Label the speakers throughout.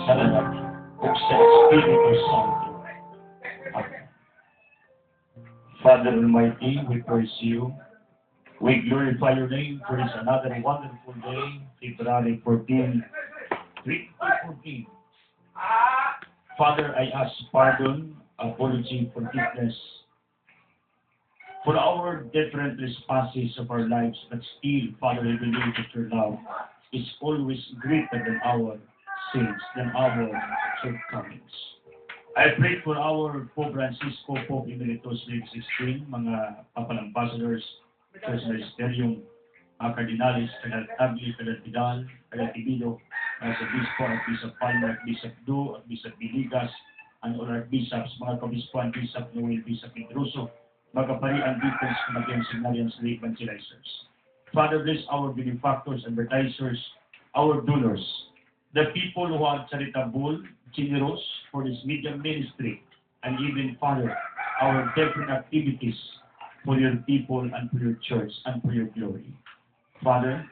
Speaker 1: sa Anak ug sa Espiritu Santo. Amen. Father Almighty, we praise you. We glorify your name for this another wonderful day, February 14, 2014. Father, I ask pardon, apology, forgiveness for our different responses of our lives, but still, Father, I believe that your love is always greater than our sins, than our shortcomings. I pray for our Pope Francisco, Pope Emeritus Leo 16, mga Papal Ambassadors, Church Magisterium, mga Cardinalis, Cardinal Tabli, Cardinal Vidal, Cardinal Tibido, Archbispo, Archbishop Palmer, Archbishop Du, Archbishop Biligas, and all Archbishops, mga Kabispuan, Bishop Noel, Bishop Pedroso, mga Kaparian, Deacons, mga Seminarians, and Evangelizers. Father, bless our benefactors, advertisers, our donors, the people who are charitable, generous for this media ministry, and even, Father, our different activities for your people and for your church and for your glory. Father,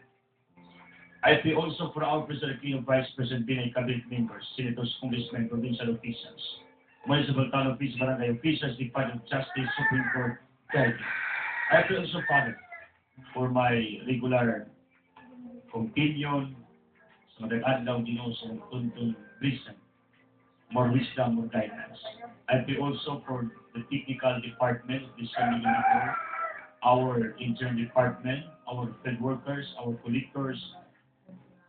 Speaker 1: I pray also for our President, Vice President, Binay Cabinet members, Senators, Congressmen, Provincial officials, Municipal Town officials, Barangay officials, Department of Justice, Supreme Court, Charity. I pray also, Father, for my regular companion, sa madag-adlaw din sa tuntun reason, more wisdom, more guidance. I pray also for the technical department of this family, our intern department, our field workers, our collectors,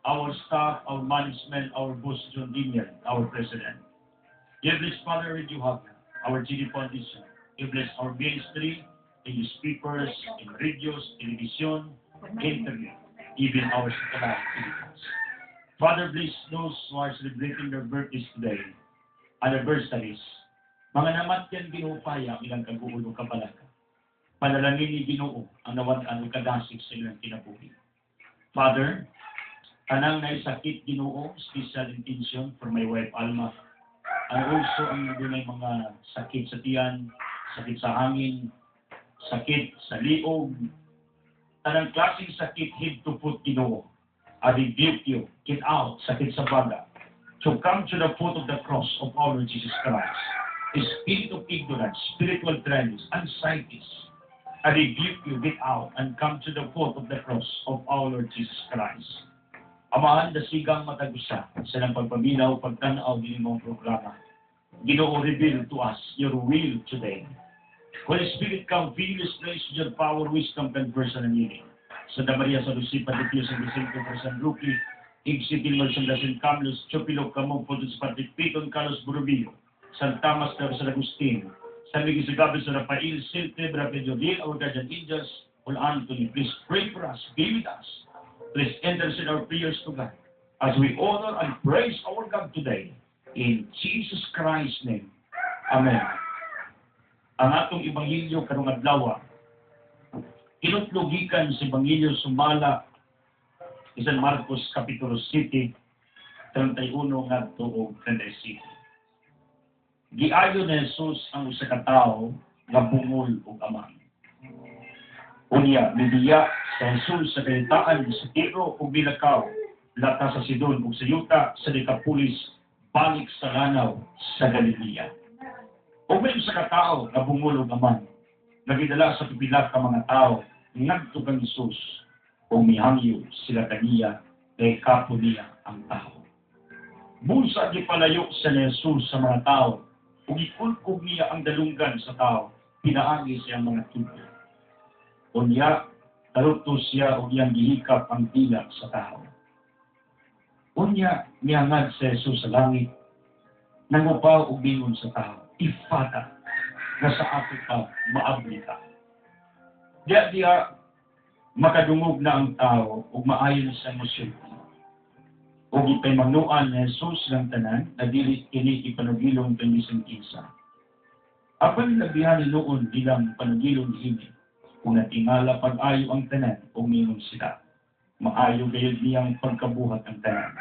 Speaker 1: our staff, our management, our boss, John Dinian, our president. You bless, Father, with you have our GD Foundation. You bless our ministry, in newspapers, in radios, television, internet, even our satellite activities. Father, bless those who are celebrating their birthdays today, anniversaries, mga namatyan ginupaya ilang kaguol o kapalaga. Panalangin ni Ginoo ang nawatan o kadasig sa ilang kinabuhi. Father, kanang naisakit Ginoo, special intention for my wife Alma, and also ang may mga sakit sa tiyan, sakit sa hangin, sakit sa liog, tanang klaseng sakit head to foot Ginoo. I rebuke you, get out, sakit sa baga, to come to the foot of the cross of our Lord Jesus Christ. The spirit of ignorance, spiritual trends, anxieties, I rebuke you, get out, and come to the foot of the cross of our Lord Jesus Christ. Amahan, dasigang matagusa sa ng pagpaminaw, pagtanaw din mong programa. Ginoo, reveal to us your will today. Holy Spirit, come, fill this place with your power, wisdom, conversion, and healing. Santa Maria sa Lucipa de Dios, San Vicente for San Luque, Igsitil Mal San Lasin Camlos, Chopilo Camong Fotos Patripiton, Carlos Burubio, San Thomas de San Agustin, San Miguel Gabi San Rafael, Silte, Braped Jodil, our guardian angels, all Anthony, please pray for us, be with us. Please intercede our prayers to God as we honor and praise our God today. In Jesus Christ's name. Amen. Ang atong Ebanghelyo karong adlaw, kinutlugikan sa Ebanghelyo sumala San Marcos Kapitulo 7, 31 ngadto og 37. Giayo ni Jesus ang usa ka tawo nga bungol og amang. Unya, midiya sa Jesus sa kalitaan sa Tiro ug Bilakaw, lata sa Sidon ug sa Yuta, sa Decapolis, balik sa lanaw sa Galilea. Ug may usa ka tawo nga bungol og amang, nagidala sa pipila ka mga tawo ngadto kang Jesus o mihangyo sila kaniya kay kapo niya ang tao. Busa di palayo sa Jesus sa mga tao ug ikulkog niya ang dalunggan sa tao, pinaagi siya ang mga tubo. Unya, talutos siya o iyang gihikap ang tila sa tao. Unya, mihangad sa Jesus sa langit, nangupaw o bingon sa tao, ifata, na sa ato pa maabli ka. Diya makadungog na ang tao ug maayon sa emosyon. Ug ipaymanuan ni Jesus lang tanan na dili kini ipanugilon kang bisan kinsa. Apan labihan ni noon bilang panugilon niini, kung natingala pag-ayo ang tanan ug mingon sila. Maayo gayud niyang pagkabuhat ang tanan.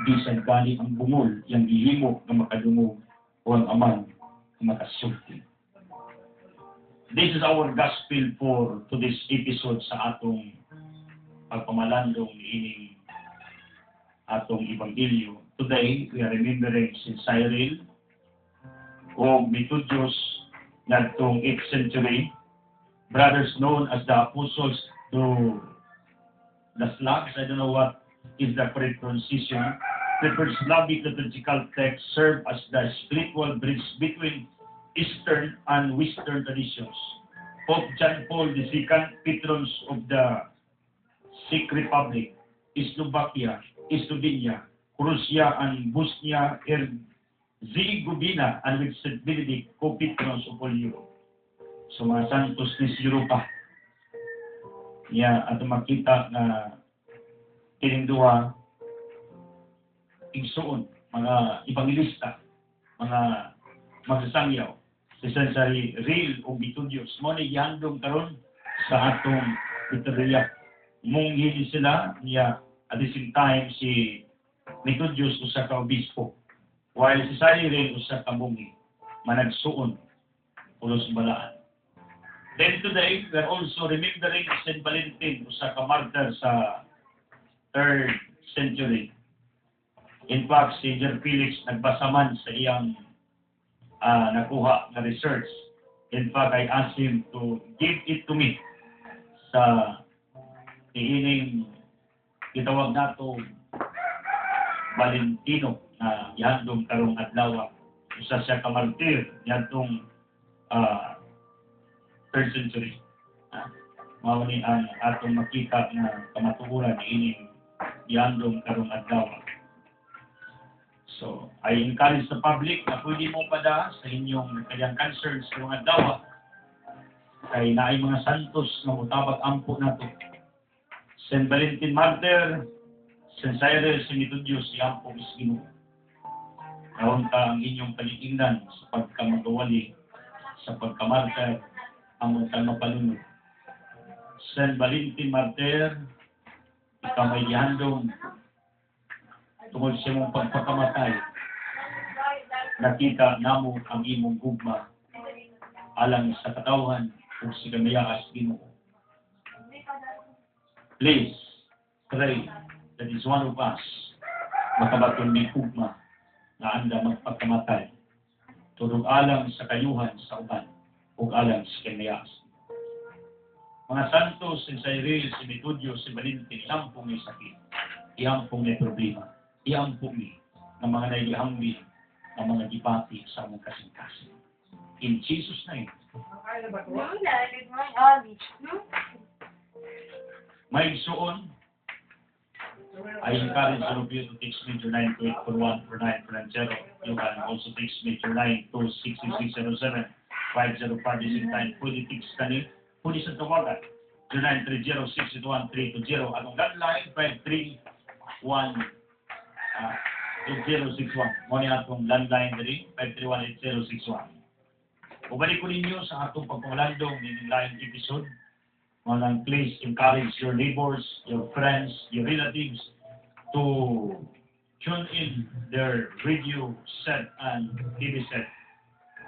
Speaker 1: Bisan gali ang bungol yang gihimo nga makadungog o ang amang makasulti. This is our gospel for today's episode sa atong pagpamalandong ining atong Ebanghelyo today we are remembering si Cyril o Methodius ngadtong 8th century, brothers known as the apostles to the Slavs. I don't know what is the correct pronunciation. The Slavic liturgical text serve as the spiritual bridge between Eastern and Western traditions. Pope John Paul II, patrons of the Czech Republic, Slovakia, Slovenia, Croatia, and Bosnia-Herzegovina, and with St. Benedict, co-patrons of all Europe. So mga santos ni Europa. At makita na tinindua igsuon, mga evangelista, mga magsasangyaw, essentially real o Methodius, mo na ihandong karon sa atong liturhiya. Munghili sila niya at the same time si Methodius usa ka obispo, while si Cyril usa ka munghi managsuon ulos balaan. Then today we are also remembering Saint Valentin, usa ka martyr sa 3rd century. In fact, si Sir Felix nagbasa man sa iyang nakuha na research. In fact, I asked him to give it to me sa iining itawag nato Valentino na ihandong karong adlaw. Usa siya ka martir ngadtong 3rd century. Mao ni ang atong makita na kamatuoran iining ihandong karong adlaw. So, I encourage the public na pwede mo pada sa inyong kanyang concerns sa mga dawa. Kay naay mga santos na mutabag ampo nato. Saint Valentin Martyr, Saint Cyril, si Methodius, si Ampo is Ginoo. Naon ka ang inyong palitingnan sa pagkamagawali, sa pagkamartyr, ang mga mapalunod. Saint Valentin Martyr, ikaw may ihandong tungkol sa mong pagpakamatay, nakita namo ang imong gugma alang sa katawhan o sa kamayakas Ginoo. Please pray that is one of us makabaton ni gugma na anda magpakamatay turog alang sa kayuhan sa uban o alang sa kamayakas. Mga santos, si Cyril, si Methodius, si Valentin, iampong may sakit, iampong may problema, iampong ng mga naihambi, ng mga dibati sa mga kasing-kasing. In Jesus' name. May suon, I encourage all of you to text me to 928414940. You can also text me to 9266607 505 is in time. Pwede text ka ni, pwede sa tawagan. 0930-621-320. Anong landline? 531-8061. Muna atong landline dali, 531-8061. Ubalik ko ninyo sa atong pagpamalandong ng line episode. Manang please encourage your neighbors, your friends, your relatives to tune in their radio set and TV set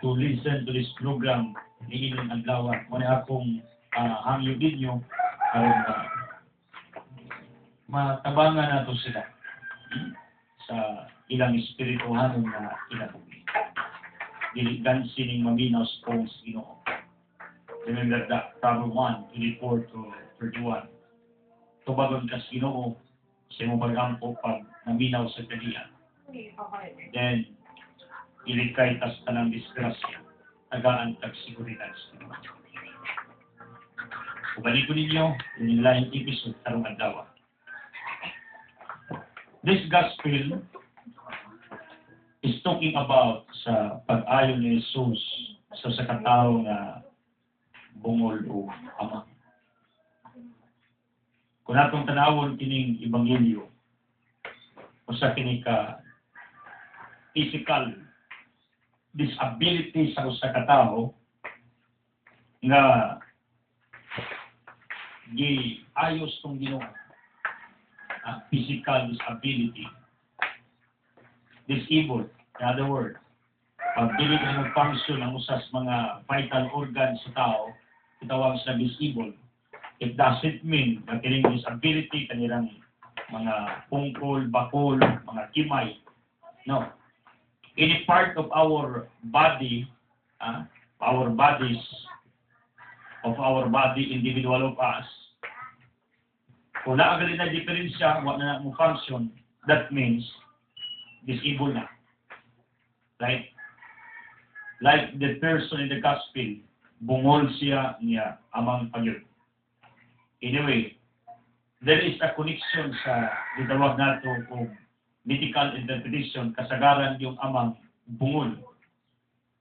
Speaker 1: to listen to this program ni Inyong Adlaw. Muna akong hangyo ninyo matabangan nato sila sa ilang espirituhanon na kinabuhi. Diligan sining maminaw sa pong Ginoo. Remember that Proverbs 1:24-31. Tubagon ka sa Ginoo sa imong pag-ampo pag naminaw sa kaniya. Then ilikay tas tanang disgrasya. Tagaan tag seguridad sa Ginoo. Ubalik ko ninyo yung laing episode karong adlaw. This gospel is talking about sa pag-ayon ni Jesus sa katao nga bungol o ama. Kung atong tanawon kining ebanghelyo, usa kini ka physical disability sa usa ka tawo nga giayos tong Ginoo. Physical disability, disabled, in other words, pagdili na mag-function ang usas mga vital organs sa tao, itawag sa disabled. It doesn't mean na kining disability, kanilang mga pungkol, bakol, mga kimay, No. Any part of our body, our bodies, of our body, individual of us, kung naagali na diferensya, wala na mo function, that means disabled na. Right? Like the person in the gospel, bungol siya niya amang pagyod. Anyway, there is a connection sa gitawag nato o medical interpretation, kasagaran yung amang bungol.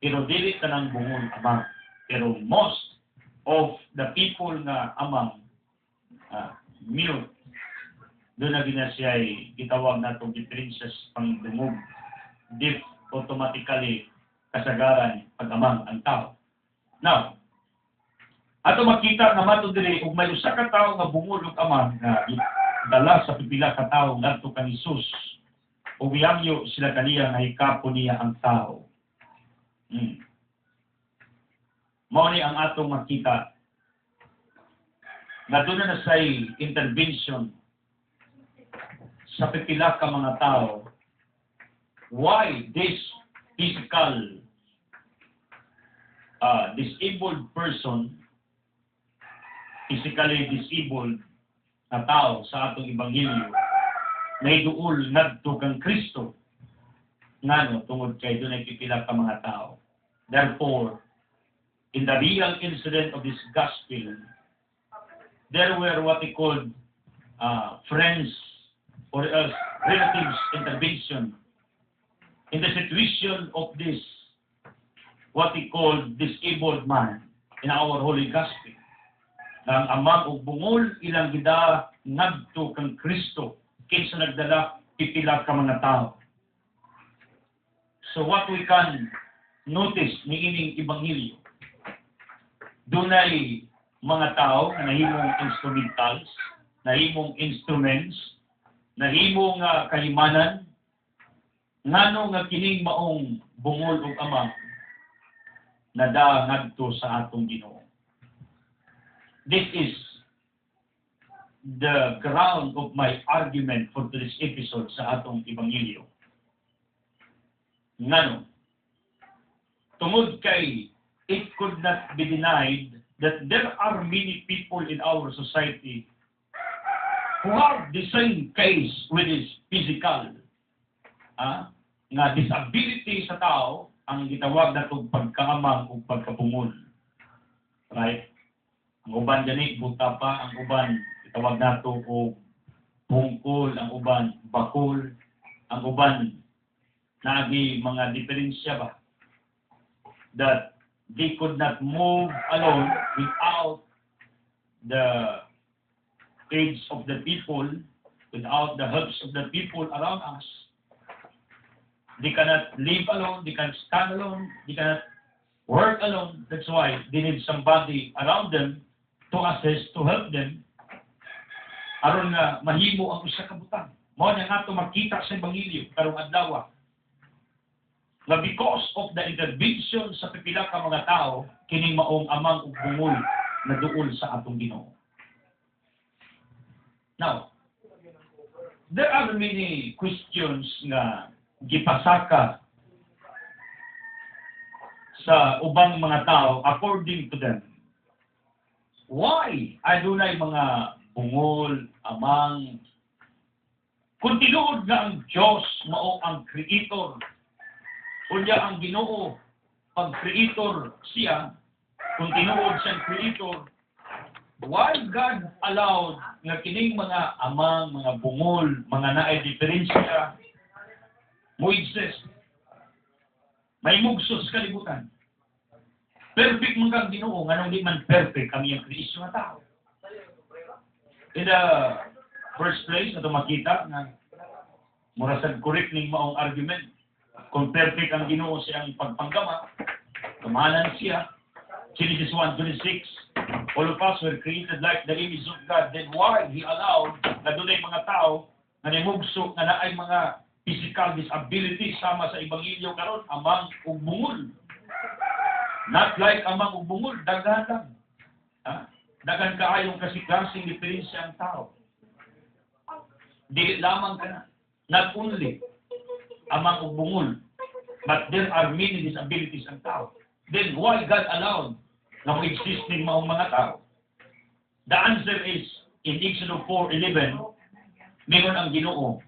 Speaker 1: Pero dili ka ng bungol amang. Pero most of the people na amang mute, doon na gina siya ay gitawag natong differences pang dungog. Deaf automatically kasagaran pag-amang ang tao. Now, ato makita nga mato diri ug may usa ka tawo nga bungol ug amang nga dala sa pipila ka tawo ngadto kang Hesus. Ug biyangyo sila kaniya nga hikapo niya ang tao. Mao ni ang atong makita nga doon na say intervention sa pipila ka mga tao. Why this physical disabled person, physically disabled na tao sa atong ebanghelyo na iduol ngadto kang Kristo ngano tungod kay dunay pipila ka mga tao. Therefore, in the real incident of this gospel, there were what they called friends or else relatives intervention in the situation of this what they call disabled man in our holy gospel. Ang amang ug bungol ilang gida ngadto kang Kristo kinsa nagdala pipila ka mga tao. So what we can notice ni ining ebanghelyo, dunay mga tao na nahimong instrumentals, nahimong instruments, nahimong kahimanan, ngano nga kining maong bungol ug amang nada ngadto sa atong Ginoo. This is the ground of my argument for this episode sa atong ebanghelyo. Ngano? Tungod kay it could not be denied that there are many people in our society who have the same case with his physical nga disability sa tao ang gitawag natong pagkaamang o pagkabungol. Right? Ang uban gani buta pa, ang uban gitawag nato og bungkol, ang uban bakol, ang uban nagi mga diferensya ba that they could not move alone without the aids of the people, without the helps of the people around us. They cannot live alone, they cannot stand alone, they cannot work alone. That's why they need somebody around them to assist, to help them. Aron nga mahimo ang usa ka butang. Mao na nga ito makita sa ebanghelyo karong adlaw. Na because of the intervention sa pipila ka mga tao, kining maong amang ug bungol na duol sa atong Ginoo. Now, there are many questions nga gipasaka sa ubang mga tao according to them. Why adunay mga bungol, amang, kung tinuod nga ang Diyos mao ang creator, kunya ang Ginoo pag creator siya, kung tinuod siyang creator, why God allowed nga kining mga amang, mga bungol, mga naay diferensya mo exist? May mugsos kalibutan. Perfect man kang Ginoo, nganong di man perfect ang iyang kreasyon nga tao. In the first place, ito makita na murasad correct ning maong argument. Kung perfect ang Ginoo siyang pagpanggama, kamahalan siya. Genesis 1:26, all of us were created like the image of God. Then why He allowed na doon ay mga tao na nimugso na naay mga physical disability sama sa ebanghelyo karon amang ug bungol. Not like amang ug bungol, daghan lang. Daghan kaayong kasi-klaseng diferensya ang tao. Dili lamang ka na. Not only amang og bungol. But there are many disabilities ang tao. Then why God allowed na mag-exist ng mga tao? The answer is, in Exodus 4:11, mingon ang Ginoo.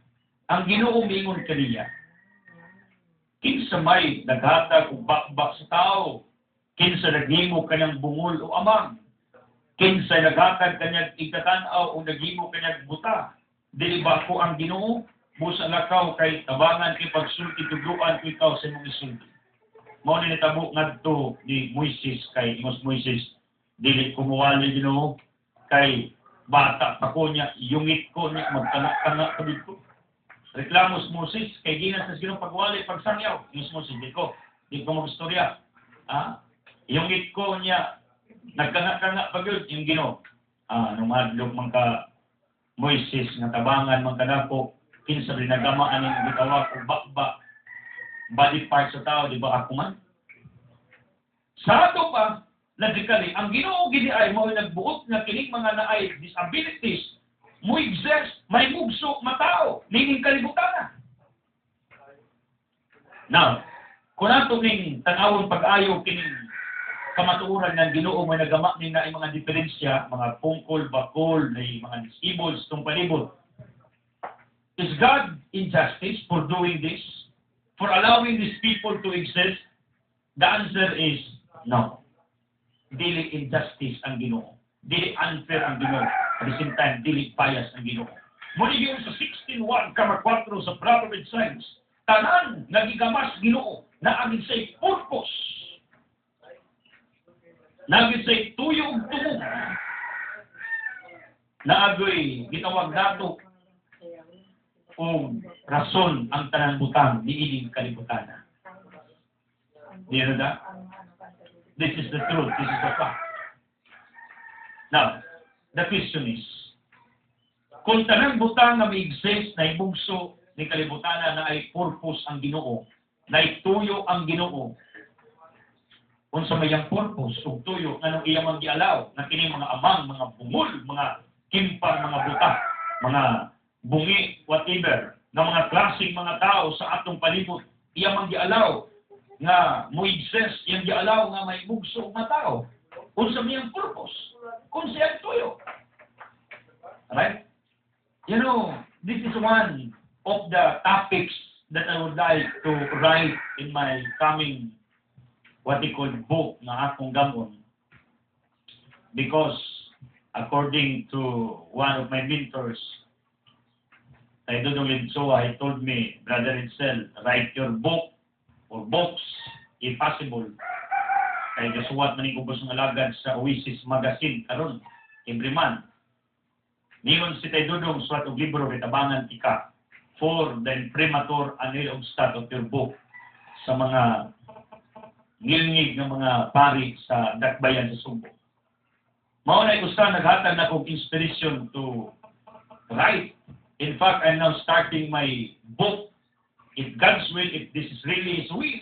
Speaker 1: Ang Ginoo mingon kaniya, kinsa may naghatag og bakbak sa tao, kinsa naghimo kanyang bungol o amang, kinsa naghatag kanyang igkatan-aw o naghimo kanyang buta, dili ba ko ang Ginoo? Busa lakaw kay tabangan kay pagsulti tugluan ko ikaw sa imong isulti. Mao ni nitabo ngadto ni Moises kay Imos Moises, dili kumuwali Ginoo kay bata pa ko niya, yungit ko niya, magtanak-tanak ko dito. Reklamos Moses, kay ginas na Ginoo pagwali, pagsangyaw. Imos Moses, di ko mag-istorya. Yungit ko niya, nagtanak-tanak pag yun, yung Ginoo. Nung madlok man ka Moises, nga tabangan man kadako, kinsa rin nagamaan yung bitawag o bakba, body parts sa tao, di ba ako man? Sa ato pa, logically, ang Ginoo gini ay mo nagbuot nga kining mga naay disabilities, mo exist, may mugso matao, ning kalibutan. Now, kung ato ning tanawon pag-ayo kining kamatuoran ng Ginoo may nagama ning naay mga diferensya, mga pungkol, bakol, nay mga disabled tung palibot. Is God injustice for doing this? For allowing these people to exist? The answer is no. Dili injustice ang Ginoo. Dili unfair ang Ginoo. At the same time, dili bias ang Ginoo. Muli yun sa 16:1,4 sa Proverbs Science, tanan nagigamas Ginoo na agin say purpose. Nagin say tuyo ug tumo. Naagoy gitawag nato o rason ang tanan butang niining kalibutan. Diyan na? This is the truth. This is the fact. Now, the question is, kung tanang butang na may exist na ibugso ni kalibutan na ay purpose ang Ginoo, na ituyo ang Ginoo, kung sa mayang purpose o tuyo, anong iyang mag-ialaw na kining mga amang, mga bungol, mga kimpang, mga buta, mga bungi, whatever, na mga klaseng mga tao sa atong palibot, iyang mag-ialaw nga mo exist, iyang gialaw nga may bugso nga tao. Kung sa mayang purpose, kung siya tuyo. Right? You know, this is one of the topics that I would like to write in my coming what they call book na akong gamon. Because according to one of my mentors, Taidodong Lidsoa, he told me, Brother Edsel, write your book or books, if possible. Kaya kasuwat maning ubos ng alagad sa Oasis Magazine, karon every month. Ningon si Taidodong, suwat og libro, kitabangan tika, for the imprimatur anil og stat of your book, sa mga ngilngig ng mga pari sa dakbayan sa Subo. Mao na usa naghatag na kong inspiration to write. In fact, I'm now starting my book. If God's will, if this is really His will,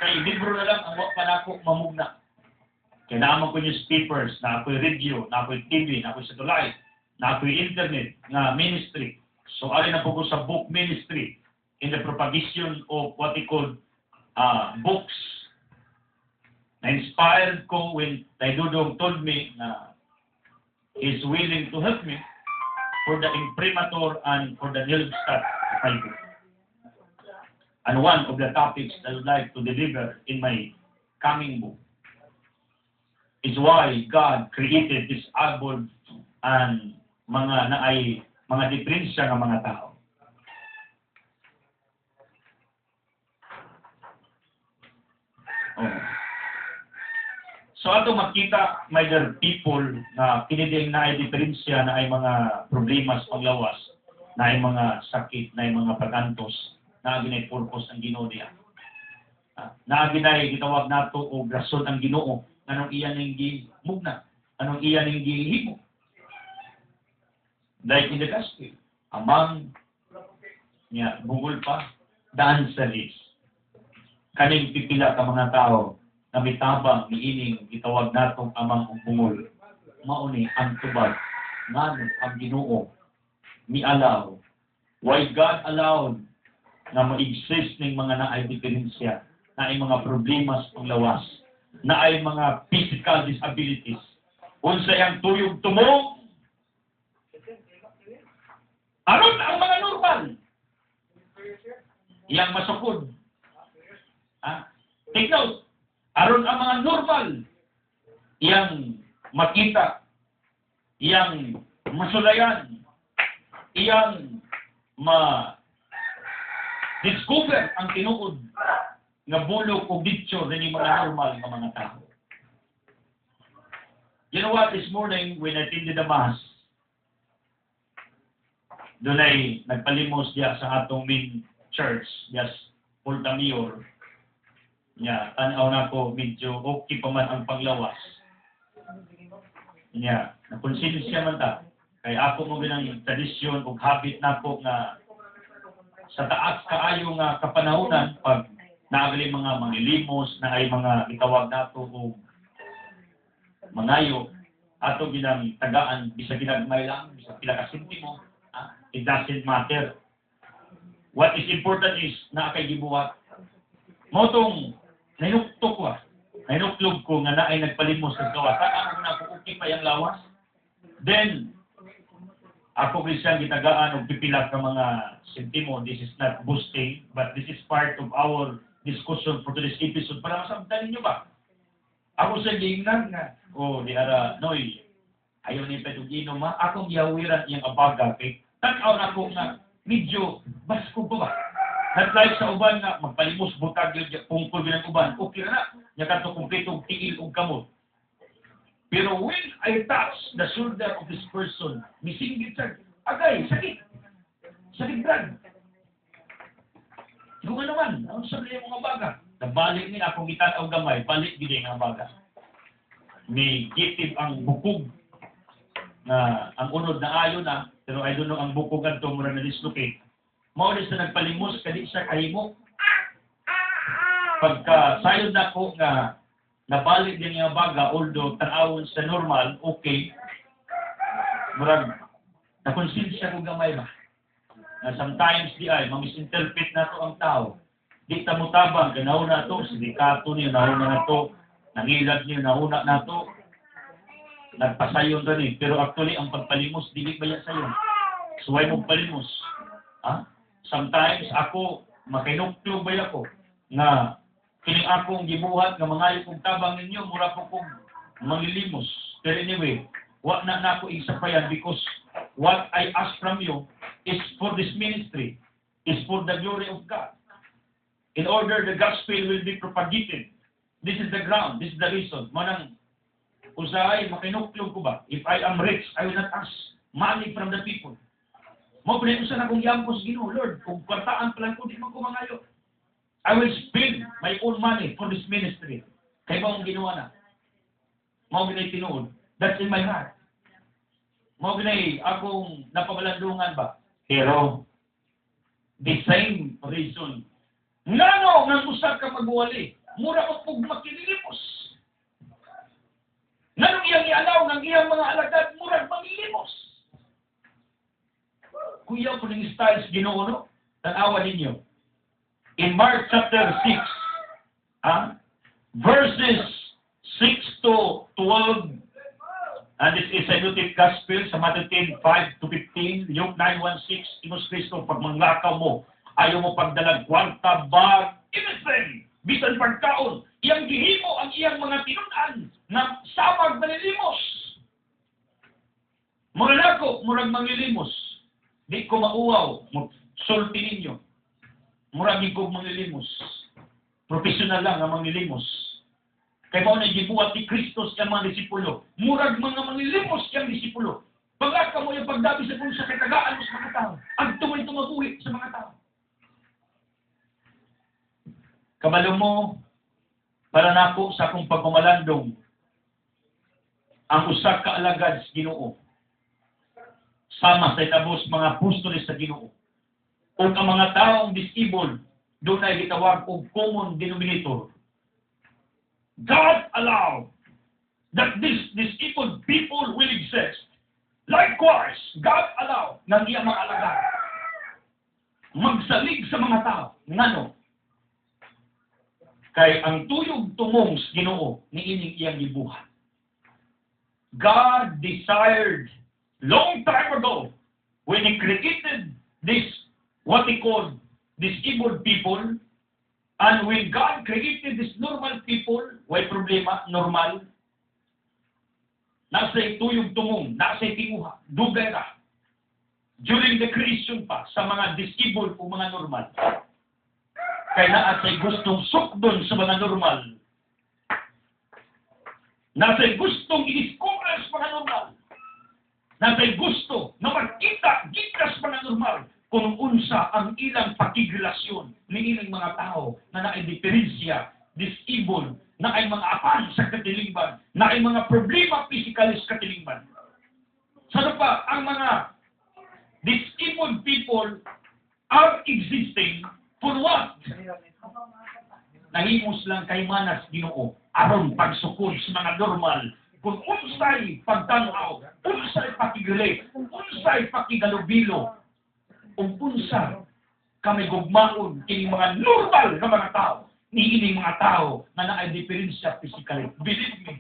Speaker 1: kay libro na lang ang wa pa nako mamugna. Kaya naman ko newspapers, na ako'y radio, na ako'y TV, na ako'y satellite, na ako'y internet, na ministry. So, alin na po ko sa book ministry in the propagation of what they call books. Na-inspired ko when Taidodong told me na he's willing to help me for the imprimatur and for the Nilbstadt Bible. And one of the topics I would like to deliver in my coming book is why God created this disabled and mga diferensya ng mga tao. So ato makita, my dear people, na kiniding na ay diferensya, na ay mga problema sa panglawas, na ay mga sakit, na ay mga pagantos, na ginay purpose ang Ginoo niya. Na ginay gitawag nato o rason ang Ginoo, anong iyan ning gimugna, anong iyan ning gihimo. Like in the gospel, among niya bungol pa, the answer is, kaning pipila ka mga tao na mitabang niining gitawag natong amang bungol, mao ni ang tubag ngano ang Ginoo mialaw. Why God allowed nga ma-exist ng mga naay diferensya, naay mga problema sa panglawas, naay mga physical disabilities. Unsay ang tuyog tumong, aron ang mga normal, iyang masukod. Take note, aron ang mga normal, iyang makita, iyang masulayan, iyang discover ang tinuod nga bulok o bityo na mga normal nga mga tao. You know what, this morning when I attended the Mass, doon ay nagpalimos diya sa atong main church, diya Portamior. Tanaw na ko, medyo okay pa man ang panglawas. Nakonsensya man ta. Kaya ako mo binang tradisyon o habit na ko nga sa taas kaayo nga kapanahunan pag naagaling mga mangilimos na ay mga itawag nato o mangayo ato ginang tagaan bisa ginagmay lang bisa pila ka sentimo. It doesn't matter. What is important is na kay gibuhat. Motong nainuktok ko nainuklog ko nga naay nagpalimos sa gawas. Ako na ko okay pa yung lawas. Then ako siyang gitagaan og pipilat ng mga sentimo. This is not boosting, but this is part of our discussion for today's episode. Para masabtan ninyo ba? Ako sa giingnan nga, di ara, noy, ayaw ni Pedro Gino ma, akong yawiran iyang abaga, kay tanaw na ko nga, medyo, basko pa ba? Nag-like sa uban nga, magpalimos, butag yun, pungkol bilang uban, okay na, niya kanto kumpletong tigil o kamot. Pero when I touch the shoulder of this person, misinggit siya, agay, sakit. Sakit brad. Kung ano man, ang sabi niya mga baga. Nabalik niya akong itanaw gamay, balik din ang baga. May gitib ang bukog na ang unod na ayo na, pero I don't know ang bukog ganito mura na dislocate. Maulis na nagpalimos, kadi siya kahimo. Pagka sayod na ko nga, nabalik din yung baga, although tanawon sa normal, okay. Murag, nakonsensya ko gamay ba? Na sometimes di ay, mamisinterpret na to ang tao. Di ta mo tabang, ganaw na to, sindikato niyo, nauna na to, nangilag niyo, nauna na to, nagpasayon rin eh. Pero actually, ang pagpalimos, dili ba yan sayon? Suway mong palimos. Sometimes, ako, makinuklog ba ako, nga, kining akong gibuhat, nga mga kong tabang ninyo, mura po kong manglilimos. Pero anyway, wag na ako isapayan because what I ask from you is for this ministry, is for the glory of God. In order the gospel will be propagated. This is the ground, this is the reason. Manang, usahay, makinuklog ko ba? If I am rich, I will not ask money from the people. Mo pinag-usan akong yampos Ginoo, Lord, kung kwartaan pa lang ko, di man ko mangayo. I will spend my own money for this ministry. Kaya ba akong ginawa na? Mau ginay tinuod. That's in my heart. Mau ginay akong napamalandungan ba? Pero, the same reason. Ngano nga usap ka magwali? Mura ko pug makilimos. Nganong iyang ialaw ng iyang mga alagad, murag mangilimos. Kuya po ng styles Ginoo, no? Tanawa ninyo. In Mark chapter 6, verses 6 to 12, and this is a New Gospel sa Matthew 10, 5 to 15, Luke 9, 1, 6, Imus Cristo, pag manglakaw mo, ayaw mo pagdalag kwarta, bag, anything, bisan pagkaon, iyang gihimo ang iyang mga tinunan na samag malilimos. Murag ako, murag mangilimos. Di ko mauwaw, sulti ninyo. Murag ko mangilimos. Profesional lang ang mangilimos. Kaya mo na gibuhat ni Kristo sa mga disipulo. Murag mga mangilimos siyang disipulo. Pagka mo yung pagdabi sa kung sa katagaan mo sa mga tao. Ang tumay tumabuhi sa mga tao. Kabalo mo, para nako sa akong pagmamalandong, ang usak kaalagad sa Ginoo. Sama sa itabos mga apostoles sa Ginoo. O ang mga taong disabled, doon ay gitawag og common denominator. God allowed that these disabled people will exist. Likewise, God allowed ng iyang mga alagad. magsalig sa mga tao. Ngano? Kay ang tuyog tumong sa Ginoo niining iyang gibuhat. God desired long time ago when He created this, what He called, these evil people, and when God created these normal people, way problema, normal, nasa tuyog tumong, nasa tinguha, dugay ra. During the creation pa, sa mga disabled o mga normal, kaya naasay gustong sukdon sa mga normal, nasa'y gustong i-discover sa mga normal, nasa'y gusto na magkita gikas mga normal kung unsa ang ilang pakigrelasyon ni ilang mga tao na naay diferensya, disabled, na ay mga apan sa katilingban, na ay mga problema physically sa katilingban. Sana pa, ang mga disabled people are existing for what? Nahimos lang kay manas Ginoo aron pagsukod sa mga normal kung unsay pagtanaw, unsay pakigili, unsay pakigalubilo, ug unsa kami gugmaon kini mga normal nga mga tao, niining mga tao na naay diferensya physically. Believe me,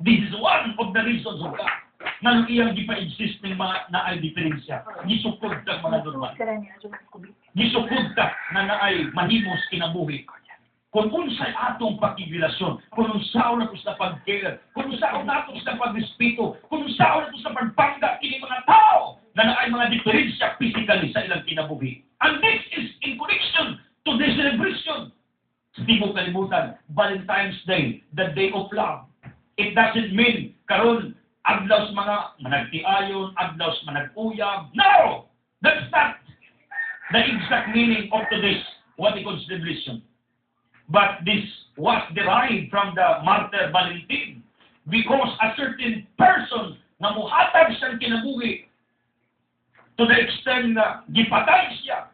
Speaker 1: this is one of the reasons of God na iyang gipa-exist ng mga naay diferensya. Gisukod ang mga normal. Gisukod ka na naay mahimos kinabuhi. Kung unsay atong pakigilasyon, kung unsaon nato sa pag-care, kung unsaon nato sa pag-respeto, kung unsaon nato sa pagpangga kini mga tao na naay mga diferensya physically sa ilang kinabuhi. And this is in connection to this celebration. Sa tibok kalibutan, Valentine's Day, the day of love. It doesn't mean karon adlaw sa mga managtiayon, adlaw sa manag-uyab. No! That's not the exact meaning of today's what we call celebration. But this was derived from the martyr Valentin because a certain person na muhatag siyang kinabuhi to the extent na gipatay siya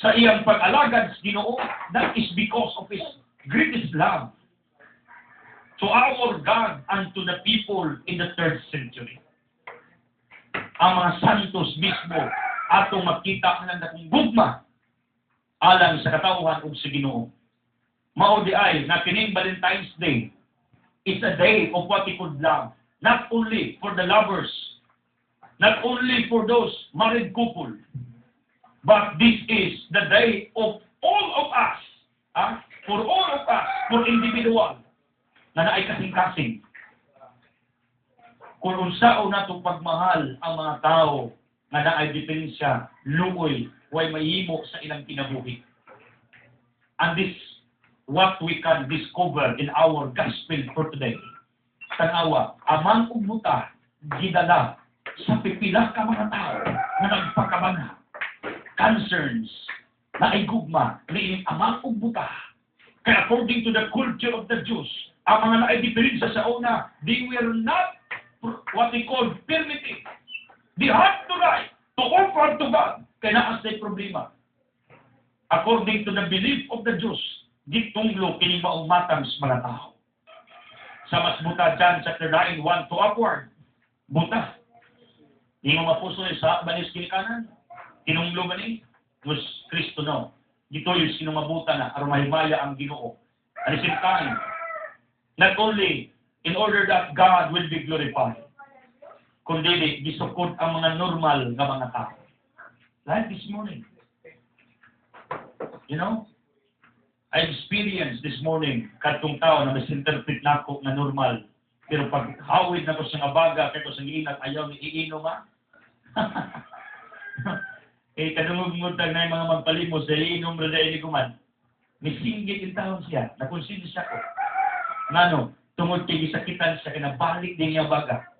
Speaker 1: sa iyang pag-alagad sa Ginoo, that is because of His greatest love to our God and to the people in the 3rd century. Ang mga santos mismo atong makita ng dakong gugma alang sa katauhan ug sa Ginoo. Mao di ay na kining Valentine's Day is a day of what we could love, not only for the lovers, not only for those married couple, but this is the day of all of us, for all of us, for individual na naay kasing-kasing. Kung unsaon natong pagmahal ang mga tao na naay diferensya, luoy, way mahimo sa ilang kinabuhi. And this what we can discover in our gospel for today. Tanawa, amang ugbuta, gidala sa pipila ka mga tao na nagpakabana, concerns, na ay gugma, na amang ugbuta. Kaya according to the culture of the Jews, ang mga naay diferensya sa una, they were not what we call primitive. They had the right to offer to God. Kaya naasay problema. According to the belief of the Jews, ditunglo kini maungmatang sa mga tao. Sa mas buta John chapter 9, 1 to upward, buta. Di mo mapuso sa banis kini kanan. Tinunglo ba ni? Was Kristo no. Dito yung sinumabuta na aron mahimaya ang Ginoo. At the same time, not only in order that God will be glorified, kundi gisukod ang mga normal nga mga tao. Like this morning. You know? I experienced this morning katong tao na misinterpret nako na normal. Pero pag hawid na ko sa abaga, kaya ko sa inat, ayaw ni iinom ha? Kadungog-ngutag na yung mga magpalimos, dahil iinom rin dahil kuman. Misinggit yung taon siya, nakonsinis ako. Ngano, tungod kay gisakitan siya, kinabalik din yung abaga.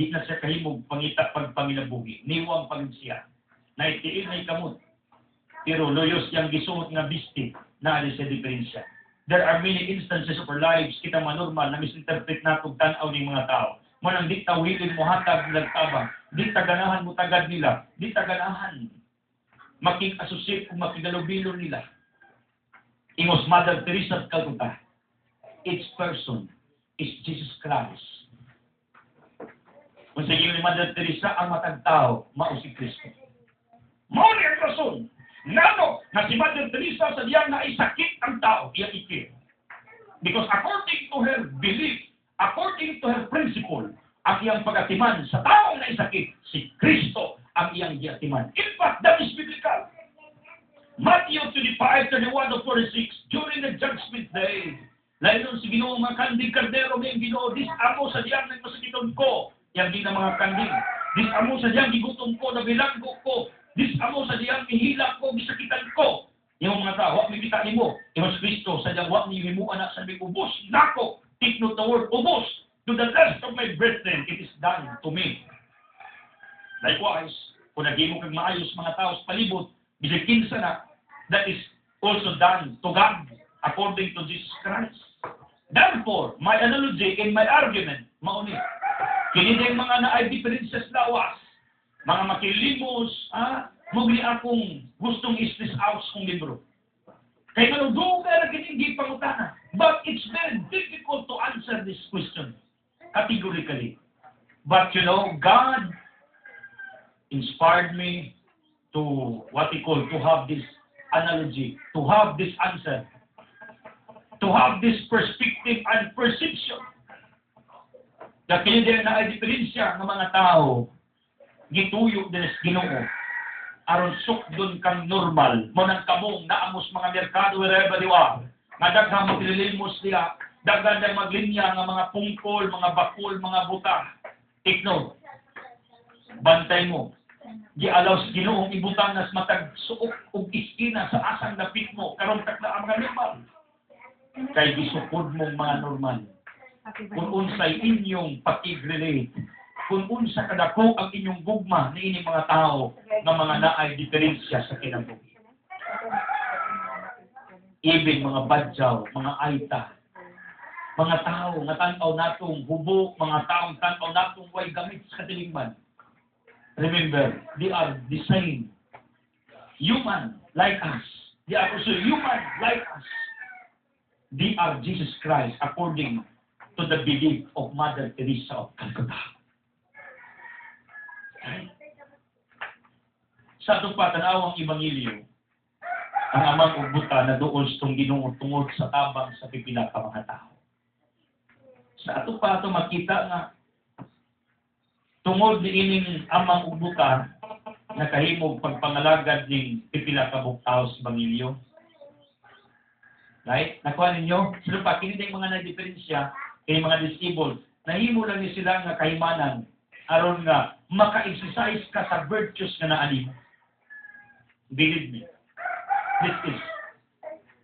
Speaker 1: Di na siya kahimog pangita pagpanginabuhi. Niwang pangin siya. Naitiil na ikamot. Pero loyos yang gisuot nga bisti na ali sa diferensya. There are many instances of our lives kita manormal na misinterpret natong tanaw ng mga tao. Manang di tawilin mo hatag nagtabang, di taganahan mo tagad nila, di taganahan making-associate kung makigalubilo nila. Ingos Mother Teresa at Calcutta, each person is Jesus Christ. Kung sa iyo ni Mother Teresa, ang matag tao, mao si Kristo. Mao ni ang rason. Ngano nga si Mother Teresa sa diyang na sakit ang tao, iya ikir. Because according to her belief, according to her principle, ang iyang pagatiman sa taong na isakit, si Kristo ang iyang giatiman. In fact, that is biblical. Matthew 25:31-46, during the judgment day, layon si Ginoo mga kanding kardero may Ginoo, dis amo sa diyang nagmasakiton ko, yang di na mga kanding. Dis amo sa diyang gigutom ko, nabilanggo ko, dis amo sa diyang mihila ko, gisakitan ko. Yung mga tao, wak mibita ni mo, Imas Kristo, sa diyang wak ni himu anak sa may ubos, nako, take note the word, ubos, to the rest of my brethren, it is done to me. Likewise, kung naging mo kag maayos mga tao sa palibot, bisakin sa na, that is also done to God, according to Jesus Christ. Therefore, my analogy and my argument, mauni, kini din mga na-ay differences lawas, mga makilimos, mugli akong gustong is-this out kong libro. Kaya manudong ka na hindi pangutana. But it's very difficult to answer this question categorically. But you know, God inspired me to what he called to have this analogy, to have this answer, to have this perspective and perception. Kaya din na ay diferensya ng mga tao, gituyo din sa Ginoo. Aron sukdon kang normal, mo nang kamong naamos mga merkado wherever you are. Nga daghang maglilimos niya, daghan day maglinya nga mga pungkol, mga bakol, mga buta. Take note. Bantay mo. Gialaw sa Ginoong ibutang nas matag suok ug iskina sa asang dapit mo karon takla ang mga normal. Kay gisukod mong mga normal. Kung unsay inyong pakig-relate, kung unsa kadako ang inyong gugma ni ining mga tao nga mga naay diferensya sa kinabuhi. Even mga badyaw, mga aita, mga tao nga tan-aw natong hubo, mga taong tan-aw natong way gamit sa katilingban. Remember, they are the same. Human like us. They are also human like us. They are Jesus Christ according to the belief of Mother Teresa of Calcutta. Sa itong patanawang Ebanghelyo, ang amang ugbuta na doon itong Ginoo tungod sa tabang sa pipila ka mga tao. Sa ato pa ito makita nga tungod ni ining amang ugbuta na kahimog pagpangalagad ng pipila ka tao sa Ebanghelyo. Right? Nakuha ninyo? Sino pa, kini mga na-diferensya kay mga disabled, nahimo lang ni sila nga kahimanan aron nga maka-exercise ka sa virtues nga naalim. Believe me. This is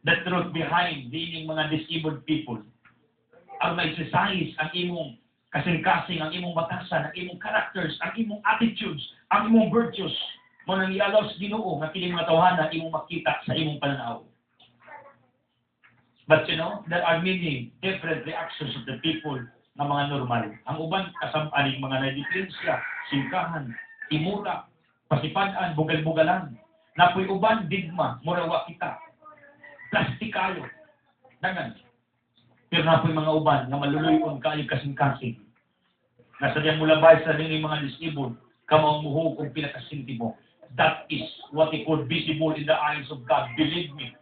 Speaker 1: the truth behind being mga disabled people. Ang ma-exercise ang imong kasing-kasing, ang imong batasan, ang imong characters, ang imong attitudes, ang imong virtues, mo nang i-allow sa Ginoo nga kini mga tawhana imong makita sa imong pananaw. But you know, there are many different reactions of the people na mga normal. Ang uban kasampaning mga na-diferensya, singkahan, imura, pasipadan, bugal-bugalan. Napoy uban digma, murawa kita. Plastikayo. Dagan. Pero napoy mga uban nga maluluyon kayo kasing-kasing. Nasa diyan mula bay sa ning mga disabled, kamo muhog kung pinakasinti mo. That is what they call visible in the eyes of God. Believe me.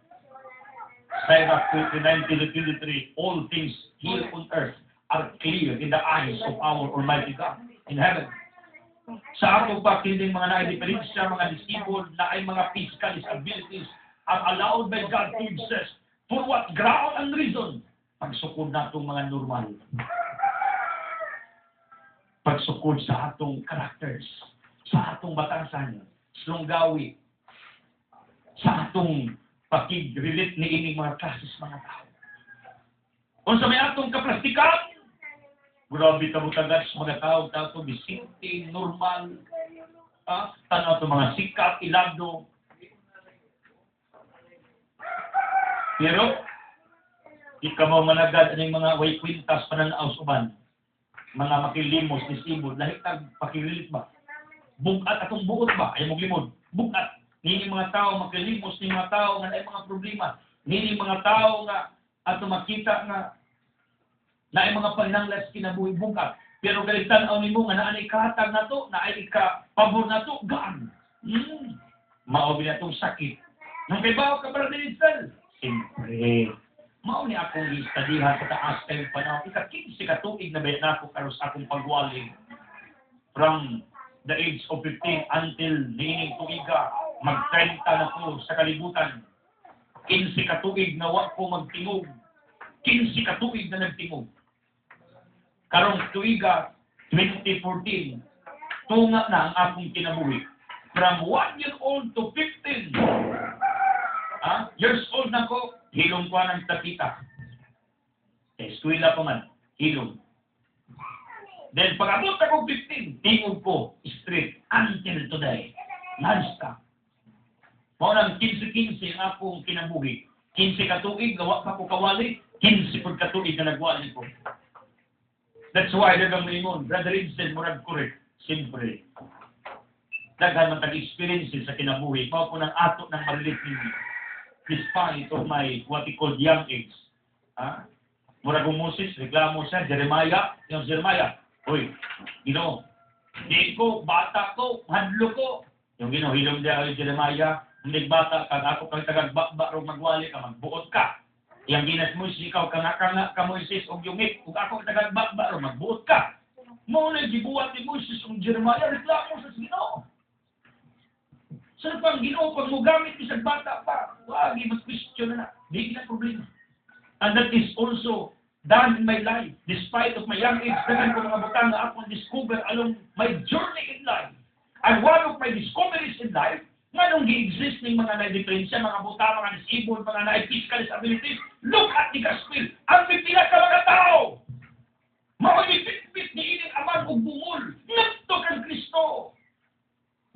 Speaker 1: Isaiah 29:23, all things here on earth are clear in the eyes of our Almighty God in heaven. Sa ato pa, kining mga na-diferensya, mga disabled, na ay mga physical disabilities are allowed by God to exist. For what ground and reason? Pagsukod na itong mga normal. Pagsukod sa atong characters, sa atong batasan, slunggawi, sa atong pakig-relate ni ining mga klases mga tao. Kung sa may atong kaplastikan, grabe tabutagad sa mga tao, tato bisinte, normal, tanaw ito mga sikat, ilado. Pero, ikaw mo managad ang mga way kwintas pananaos uban, mga makilimos, disibod, lahit kag pakililit ba? Bugat atong buot ba? Ayaw mong limod. Bugat. Nini mga tao makilimos, ni mga tao nga ay mga problema. Nini mga tao nga ato makita nga na ay mga pananglas kinabuhi bugat. Pero galit tanaw nimo nga naanay kahatag na to, naay ka pabor na to, gaan.
Speaker 2: Mao na itong sakit. Nung kay bawa ka para dinisal. Siyempre. Mao ni akong istadihan sa taas kayong panahon. Ika-15 katuig na bayan ako karos akong pagwali. From the age of 15 until niining tuiga, mag-30 na ko sa kalibutan. 15 katuig na wag ko magtingog. 15 katuig na nagtingog. Karong tuiga, 2014, tunga na ang akong kinabuhi. From 1 year old to 15 years old na ko, hilong ko ng tatita. Eskwela pa man, hilong. Then pag-abot ako 15, tingog ko, straight, until today. Non-stop. Mao nang 15-15 ang akong kinabuhi. 15 katuig, gawa pa ko kawali, 15 pag katuig na nagwali ko. That's why dagang mingon, Brother Vincent, murag correct. Siyempre, daghan man tag-experiences sa kinabuhi, mao po ng ato ng marilit ninyo. Despite of my, what we call young age. Murag Moses, reklamo siya, Jeremiah, yung Jeremiah, uy, di ko, bata ko, hadlo ko. Yung hilom niya yung Jeremiah, hindi bata ka, ako kang tagagbakba, magwali ka, magbuot ka. Yang ginas mo ikaw kanga ka Moises og yungit ug ako tagagbakba magbuot ka. Mo na gibuhat ni Moises ug Jeremiah reklamo sa Ginoo. Sa pang Ginoo pag mo gamit ni sa bata pa, wag mas question na. Di na problema. And that is also done in my life. Despite of my young age, dagan ko mga butang na akong discover along my journey in life. And one of my discoveries in life, nga nung gi-exist ng mga na-diferensya, mga buta, mga disabled, mga na-physical disabilities, look at the gospel. Ang pipila ka mga tao! Mawagipit-pit ni ining amang ug bungol. Nagto kang Kristo.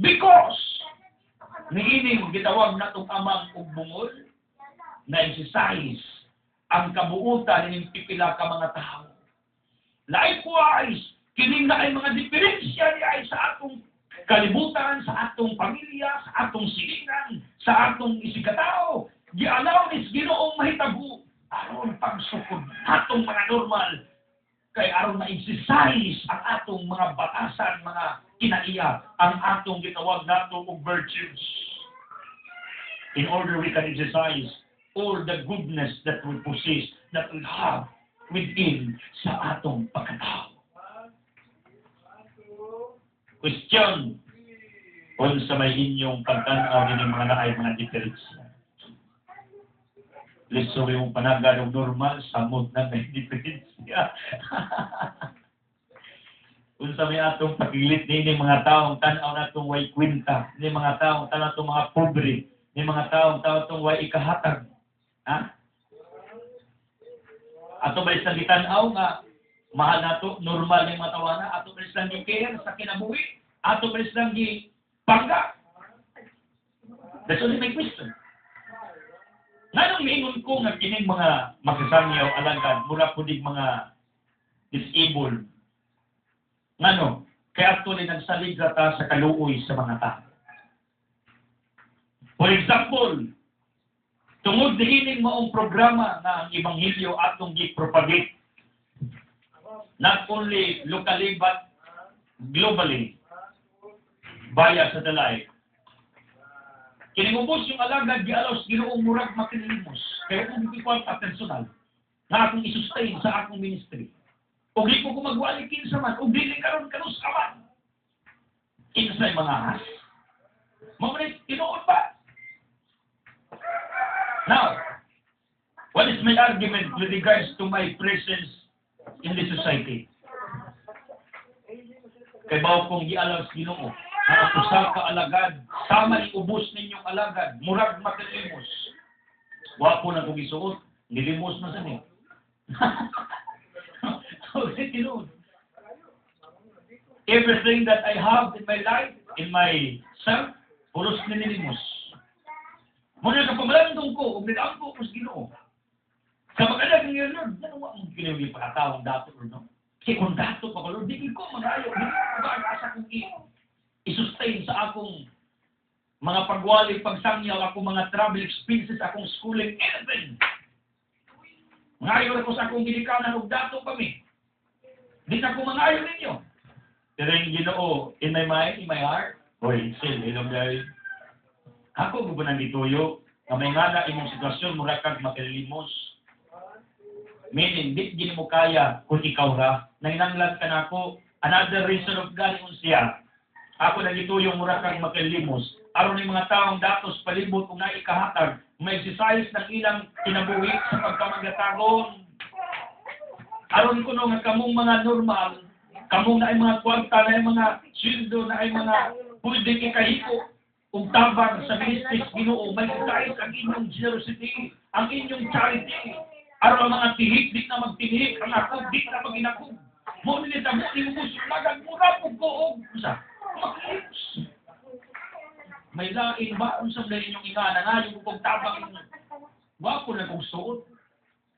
Speaker 2: Because, ni ining gitawag na itong amang ug bungol, na-exercise ang kabuutan ng pipila ka mga tao. Likewise, kining na ay mga diferensya niya ay sa atong kalibutan, sa atong pamilya, sa atong silingan, sa atong isikatao. Gialaw is Ginoong mahitago aron pagsukod atong mga normal kay aron ma-exercise ang atong mga batasan, mga kinaiya, ang atong gitawag nato og virtues. In order we can exercise all the goodness that we possess, that we have within sa atong pagkatao. Question, kung sa may inyong pagtanaw din mga naay mga diferensya. Liso yung panagalong normal, samot na may diferensya. Kung sa may atong pagilit ni mga taong tanaw na itong way kwinta, ni mga taong tanaw itong mga pobre, ni mga taong tanaw itong way ikahatag. Ato ba isang gitanaw nga, mahal na ito, normal yung matawana, ato ba isang gikaya sa kinabuhi, ato ba isang gipangga. That's only my question. Nanong miingon ko nga kining mga magsasangyaw alagad, mura po din mga disabled. Ngano, kaya actually nagsaligra ta sa kaluoy sa mga tao. For example, tungod dihining maong programa na ang Ebanghelyo atong gi-propagate not only locally but globally via satellite. Kinimubos yung alagad gialaw sa Ginoong murag makilimos kaya kung hindi ko ang personal na akong isustain sa akong ministry. O di ko magwali kinsa man, o dili karon kanus kaman. Kinsay mga has. Mamanit, tinuod ba? Now, what is my argument with regards to my presence in the society? Kay bawo kong gialaw sa Ginoo na ang usa ka alagad sama iubos ninyong alagad murag makilimos. Wa po na kong isuot, nilimos na sa niya. Okay, everything that I have in my life, in myself, pulos nilimos. Muna ka pamalandong ko, umilang ko sa Ginoo. Sa magalag ng Lord, nanawa mong kinawin pagkatawang dato or no? Kasi kung dato pa ko, Lord, di ko magayo, di ko mag-aasa kong i-sustain sa akong mga pagwali, pagsangyaw, akong mga travel expenses, akong schooling, anything. Ngayon ako sa akong ginikanan, og dato kami. Di na ko mangayon ninyo. Pero yung Ginoo, in my mind, in my heart, boy, still, ilong dahil. Ako gubunan dituyo, na may ngana imong sitwasyon, mura kag makililimos. Meaning, di mo kaya kung ikaw ra. Nanginanglan ka na ako, another reason of God siya. Ako nagituyong mura kag makililimos. Aron ni mga taong datos palibot kung naikahatag, may exercise ng ilang kinabuhi sa pagkamagatagon. Aron ko nga kamong mga normal, kamong na ay mga kwarta, na ay mga sweldo, na ay mga pwede kikahiko, kung tabang sa ministries Ginoo, may exercise ang inyong generosity, ang inyong charity. Aron ang mga tihik, di na magtihik, ang akog, di na maginakog. Mo nilita mo, imumusulagan, mura po ko, sa makilis. May lain ba kung sa inyong ingana nga, yung kung tabang wapo na kong suot.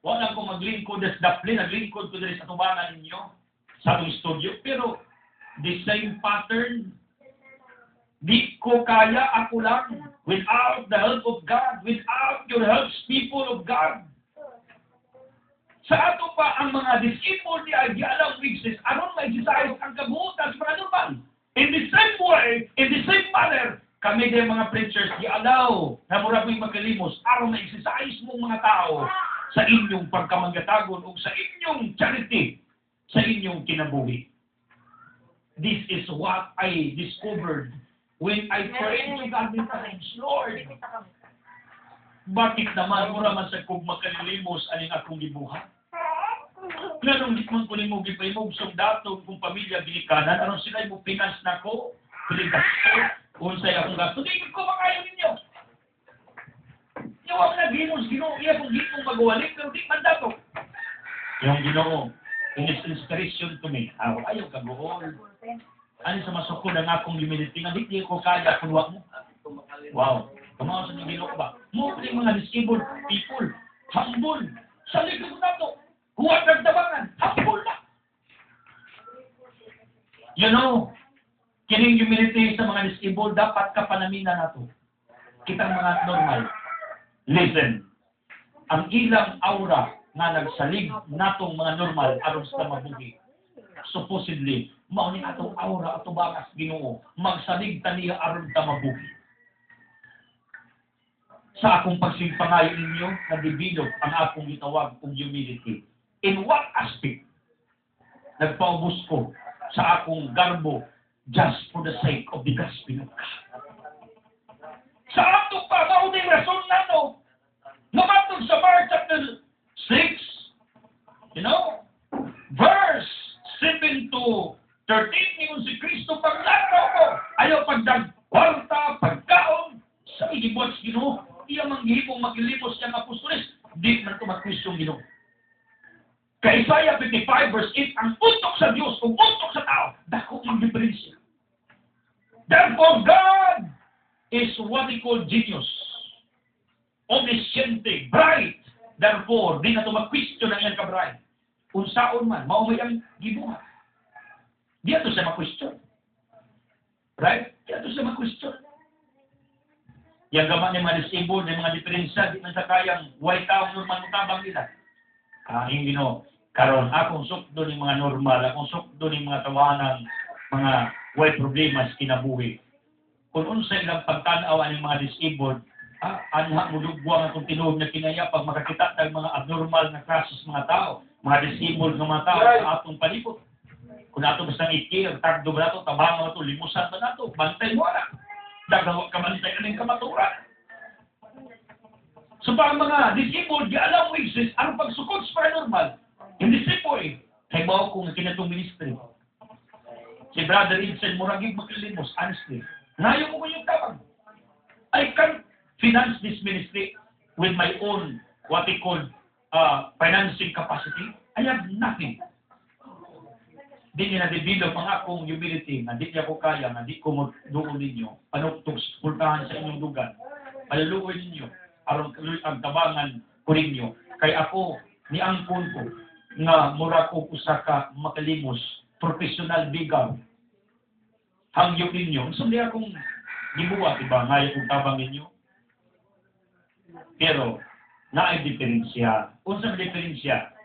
Speaker 2: Wala kong maglingkod as dapli, naglingkod ko dali sa tubangan ninyo, sa atong studio. Pero, the same pattern, di ko kaya, ako lang, without the help of God, without your help, people of God. Sa ato pa, ang mga disabled ni Agialang Wigses, aron ma-exercise ang kabuhutan sa mga normal. In the same way, in the same manner, kami din mga preachers, i-allow na mura mo'y magalimos, aron ma-exercise mong mga tao sa inyong pagkamagatagon o sa inyong charity, sa inyong kinabuhi. This is what I discovered when I prayed to God many times, Lord, bakit naman mura man sa kong makalilimos aning akong gibuhat? Nganong di man ko ni mo gipahimog song dato kung pamilya ginikanan, aron sila mo finance na ko, pili gasto, unsay akong gasto, di ko makayo ninyo. Yung ang naghinos, Ginoo, iya kung di mong magawalik, pero di man dato. Yung Ginoo, in His inspiration to me, ayaw kaguhol. Ano sa masukod ang akong humility, nga di ko kaya kung wak mo. Wow. Kumawa sa Ginoo ba? Mo yung mga disabled people, humble. Sa likod na to, huwag nagdabangan, humble na. You know, kining humility sa mga disabled, dapat kapanaminan na to. Kitang mga normal. Listen, ang ilang aura na nagsalig natong mga normal aron sa mabuhi. Supposedly, mao ni atong aura ato bakas Ginoo, magsalig ta niya aron ta mabuhi. Sa akong pagsimpangayo ninyo, nag-develop ang akong gitawag kong humility. In what aspect? Nagpaubos ko sa akong garbo just for the sake of the gospel of God. Sa ato pa, maunay rason na no, namatod sa Mark chapter 6, you know, verse 7 to 13, yun si Kristo paglakaw ko, ayaw pagdagwarta, pagkaon, sa igibuat Ginoo, iya manghihipong magilimos siyang apostoles, di man ito mag-Kristong Ginoo. Kay Isaiah 55 verse 8, ang utok sa Diyos, kung utok sa tao, dako ang diferensya. Therefore, God is what he called genius. Omnisciente, bright. Therefore, di na ito mag-question ang iyang ka-bright. Kung saon man, maumay ang gibuhat. Di ito siya mag-question. Right? Di ito siya mag-question. Yang gaman ng mga disabled, ng mga diferensya, di man sa kayang white taong normal mutabang nila. Hindi no. Karon akong sukdo ng mga normal, akong sukdo ng mga tawanang, mga white problemas kinabuhi. Kung unsa ilang pagtanaw ang mga disabled, anha mo dugwang akong tinuod na kinaya pag makakita ng mga abnormal na kasos mga tao, mga disabled ng mga tao sa atong palibot. Kung ato basta ikir, tagdo ba nato, tabang nato, limusan ba nato, bantay mo na. Dagawa ka bantay ka ng kamaturan. So para mga disabled, di alam mo exist, ano pagsukod sa paranormal? Hindi sipoy. Kaya ba ako nga kinatong ministry? Si Brother Ibsen, muragig magkalimos, honestly. Ngayon mo yung tawag. I can't finance this ministry with my own, what they call, financing capacity. I have nothing. Di niya na-develop ang akong humility, na di niya ko kaya, na di ko doon ninyo, panuktok, pultahan sa inyong lugar, paluluoy ninyo, aron ang tabangan ko ninyo. Kay ako, ni angkon ko, nga mura ko usa ka makalimos, professional bigang, hangyo ninyo. So, di akong gibuhat, diba? Ngayon kong tabang ninyo. Pero, naay diferensya. Unsang diferensya?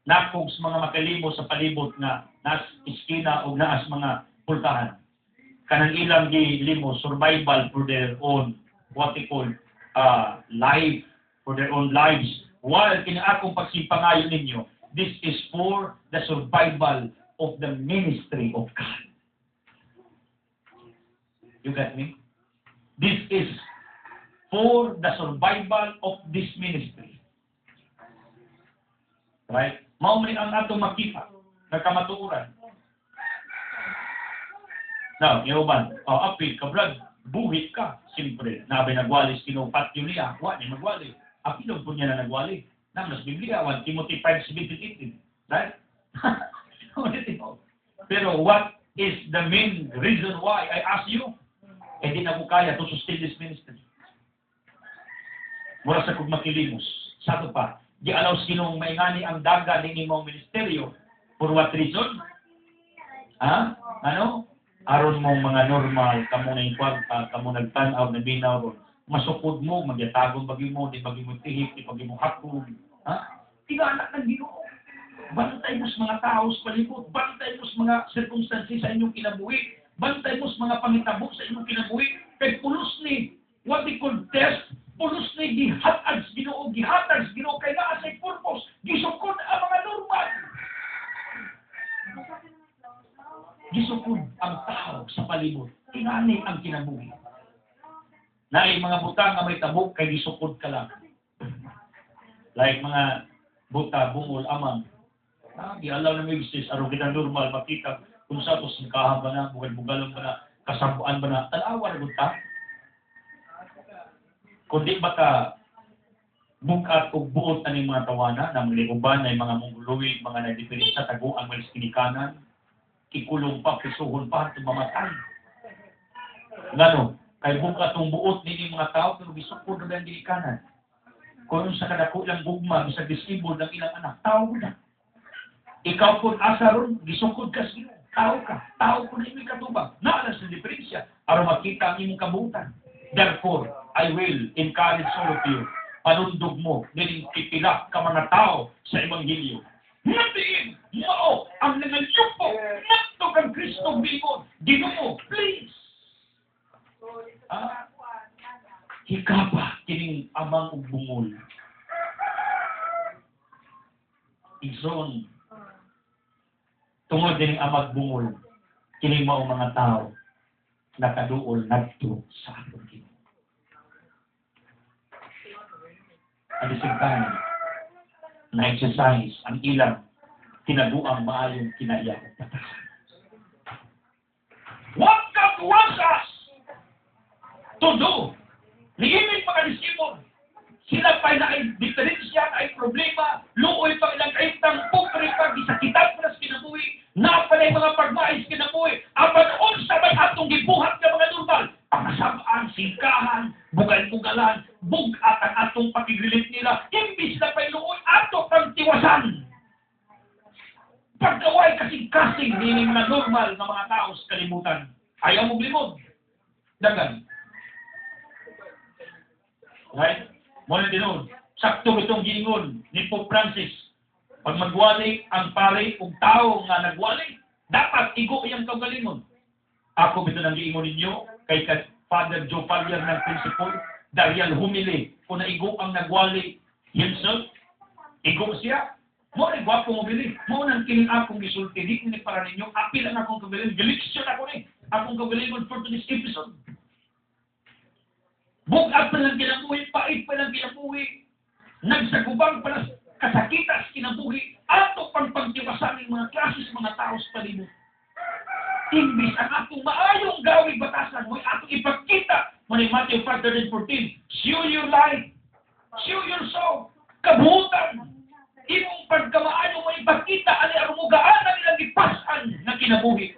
Speaker 2: Nakogs mga makalimos sa palibot nga nas iskina o naas mga pultahan. Kanang ilang gilimos, survival for their own what they call life, for their own lives. While kinaakong pagsipangayon ninyo, this is for the survival of the ministry of God. You get me? This is for the survival of this ministry. Right? Maumay ang atong makita na kamatuoran. Now, Yoban, apil ka, brad, buhit ka. Siyempre, nabi nagwalis, kinupatyo niya, wa niya magwali. Apilog po niya na nagwali. Namas Biblia, 1 Timothy 5:17-18. Right? Pero what is the main reason why I ask you? Hindi na ko kaya to sustain this ministry. Mura sa kong makilimos. Sa ito pa, di alaw sinong maingani ang daga ng imong ministeryo. For what reason? Ha? Ano? Aron mong mga normal, kamo na yung kwarta, kamo nagtanaw, nabinaw ron. Masukod mo, magyatagong bagi mo, di bagi mo tihip, di bagi mo hakog. Ha? Tiga anak ng Ginoo. Bantay mo sa mga tao sa palibot. Bantay mo sa mga circumstances sa inyong kinabuhi. Bantay mo sa mga pangitabo sa inyong kinabuhi. Kay pulos ni, what they call test, pulos ni gihatag sa Ginoo, gihatag sa Ginoo, kay naa sa purpose, gisukod ang mga normal. Gisukod ang tao sa palibot. Tinani ang kinabuhi. Naay mga butang na may tabok, kay gisukod ka lang. Like mga buta, bungol, amang. Gialaw na may business, araw kita normal, makita kung sa ito, singkahan ba na, bugal-bugalan ba na, kasampuan ba na, tanawa na buta. Kundi ba ka bukat o buot na mga tawana, na malikuban na mga mongoloid, mga nadipirin sa tago, ang malis kinikanan, kikulong pa, pisuhon pa, at mamatay. Ngano, kay bukat ang buot nini mga tao, pero gisukod na ang kinikanan. Kung sa kadakulang gugma, bisa disable ng ilang anak, tao na. Ikaw po asa ron, gisukod ka sila. Tao ka. Tao po na imong katubag. Naalas na diferensya. Para makita ang imong kabutan. Therefore, I will encourage all of you. Panundog mo, niling kipilak ka mga tao sa Ebanghelyo. Matiin, mao, ang nangalyupo, matog ang Kristo bimod. Ginoo, please. Hikapa, kining amang ug bungol. Igsoon, tungod din amag bungol, kining mao mga tao nakaduol ngadto sa aton Ginoo. At the same time, na-exercise ang ilang tinabuang maayong kinaiya at batasan. What God wants us to do, liimig mga disipon, sila pa na ay diferensya, ay problema, luoy pang ilang kaitang pupre pag isakitan pa na sa kinabuhi, napanay mga pagmais kinabuhi, apanoon sa may atong gibuhat ng mga normal, pangasabaan, singkahan, bugal-bugalan, bugat ang atong pakigilit nila, imbis na pa'y luoy, ato pang tiwasan. Pagkaway kasing-kasing, hindi mga normal na mga tao sa kalimutan, ayaw mong limod. Dagan. Right? Muna din nun, sakto itong giingon ni Pope Francis. Pag magwali ang pare o tao nga nagwali, dapat igo iyang kaugalingon. Ako ito nang giingon ninyo, kay Father Joe Pallier ng Principal, Darial Humili, kung naigo ang nagwali himself, igo siya, mo rin gwapo mo bili, mo nang kining akong gisulti, di ko ni para ninyo, apil ang akong kaugalingon, galiksyon ako ni, akong kaugalingon for today's episode. Bugat pa lang kinabuhi, pait pa lang kinabuhi, nagsagubang pa lang kasakitas kinabuhi, ato pang pagtiwasan ng mga klases mga tao sa palibot. Imbis ang atong maayong gawing batasan mo, atong ipagkita mo ni Matthew 5:14, show your light, show your soul, kabutan, imong pagkamaayong mo ipagkita, ani arumugaan na nilang ipasan na kinabuhi.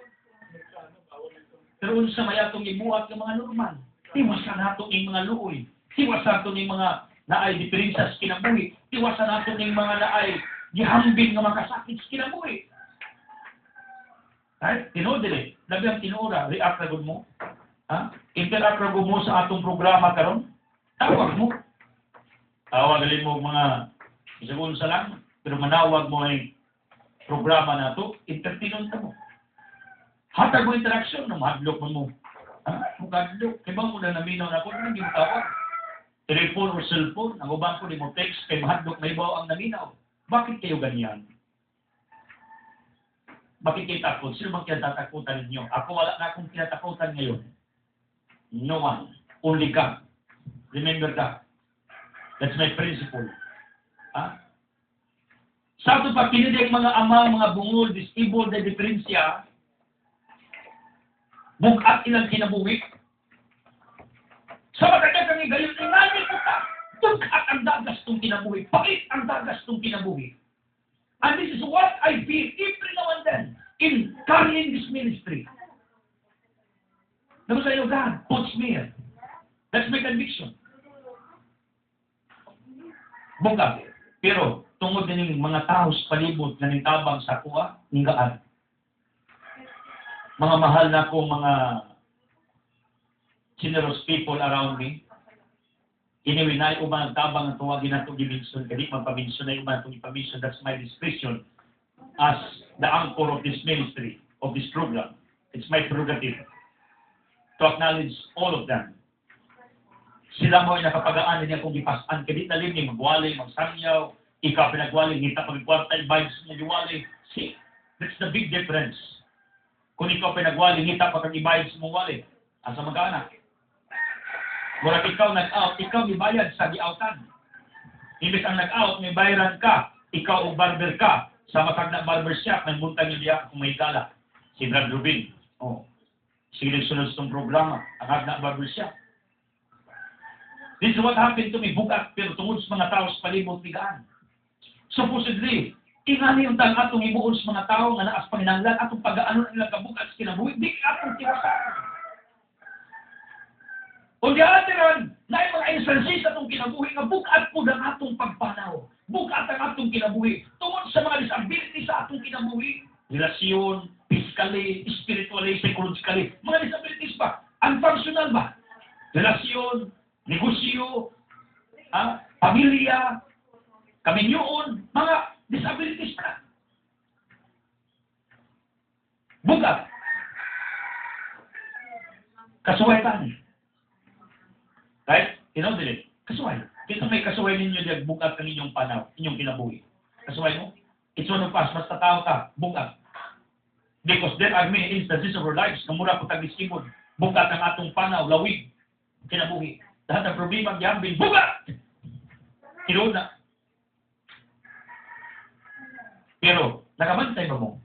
Speaker 2: Pero sa may atong ibuhat ng mga normal, tiwasan nato ng mga luoy. Tiwasan nato ng mga naay diferensya sa kinabuhi. Tiwasan nato ng mga naay gihambing nga makasakit sa kinabuhi. Right? Tinood dili. Labi ang tinuora, react na gud mo. Ha? Interact na gud mo sa atong programa karon. Tawag mo. Tawag mo mga isagun sa lang, pero manawag mo ay programa na to, entertainon ta mo. Hatag mo interaction, no, mahadlok mo. Mukadlo. Kaya ba mo na naminaw na ako? Hindi mo tawag. Telephone or cellphone. Ang ubang ko, di mo text. Kay mahadlok na ibaw ang naminaw. Bakit kayo ganyan? Bakit kayo takot? Sino bang kinatatakutan ninyo? Ako wala na akong kinatakutan ngayon. No one. Only God. Remember that. That's my principle. Ha? Sa ito pa, kinilig mga ama, mga bungol, disabled, na diferensya, bukat ilang kinabuhi. Sa matagal kami gayon, ingani ko ka, bukat ang dagas itong kinabuhi, pait ang dagas itong kinabuhi. And this is what I feel every now and then in carrying this ministry. Tapos sa'yo, God puts me here. That's my conviction. Bukat. Pero, tungod din yung mga tao sa palibot na nintabang sa kuha, ninggaan. Mga mahal na ko, mga generous people around me, iniwinay ko ba ang tabang ang tuwagin na itong dimension, kadi magpaminsyon na yung ba itong ipaminsyon, that's my discretion as the anchor of this ministry, of this program. It's my prerogative to acknowledge all of them. Sila mo ay nakapagaan niya kung ipasan, kadi talim niya magwali, magsangyaw, ikaw pinagwali, ngita pagkwarta, vibes niya diwali. See, that's the big difference. Kung ikaw pinagwali, ngita pagkakivibes mo wali, asa magkaanak? Murag ikaw nag-out, ikaw may bayad sa di-outan. Imbes ang nag-out, may bayaran ka, ikaw o barber ka, sa matag na barbershop, nagbuntang niyo diya kung may gala. Si Brad Rubin, sige sunod sa programa, ang na barbershop. This is what happened to me, bukat, pero tungod sa mga tao sa palibot tigaan. Supposedly, ingani yung tang atong ibuon sa mga tao nga naas panginanglan, atong pag-ano nilang kabukat sa kinabuhi, di atong tiwasan. O di atiran, na yung mga instances atong kinabuhi, nga bukat po ng atong pagpanaw. Bukat ang atong kinabuhi. Tungod sa mga disability sa atong kinabuhi. Relasyon, physically, spiritually, psychologically. Mga disabilities ba? Unfunctional ba? Relasyon, negosyo, pamilya, kaminyoon, mga disabilities na. Bukat. Kasuwaitan. Right? Dili. Kasuway. Kaya may kasuway ninyo diyan, bukat ang inyong panaw, inyong kinabuhi. Kasuway mo? It's one of us, basta tao ka, bukat. Because there are many instances of our lives na mura po tag-iskimod, bukat ang atong panaw, lawig, kinabuhi. Lahat ng problema, gambing, bukat! Kinood na. Pero, nakabantay ba mo?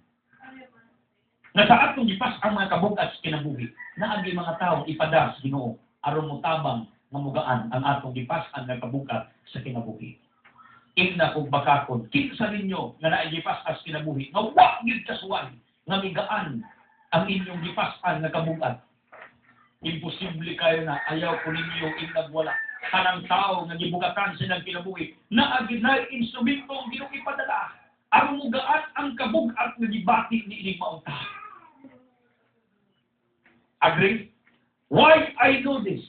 Speaker 2: Na sa atong ipas ang mga kabukat sa kinabuhi, naagi mga taong ipadas, Ginoo, aron mo tabang nga mugaan ang atong gipas-an nga kabukat sa kinabuhi. Igna kog bakakon, kinsa ninyo nga naigipas as kinabuhi, nga wa gid kasuway, nga migaan ang inyong gipas-an nga kabukat. Imposible kayo na ayaw ko ninyo inagwala. Kanang tao nga gibugatan silang kinabuhi, naagi na instrumento ang Ginoo ipadala. Aron mugaan ang kabugat nga gibati ni ining maong tao. Agree? Why I know this?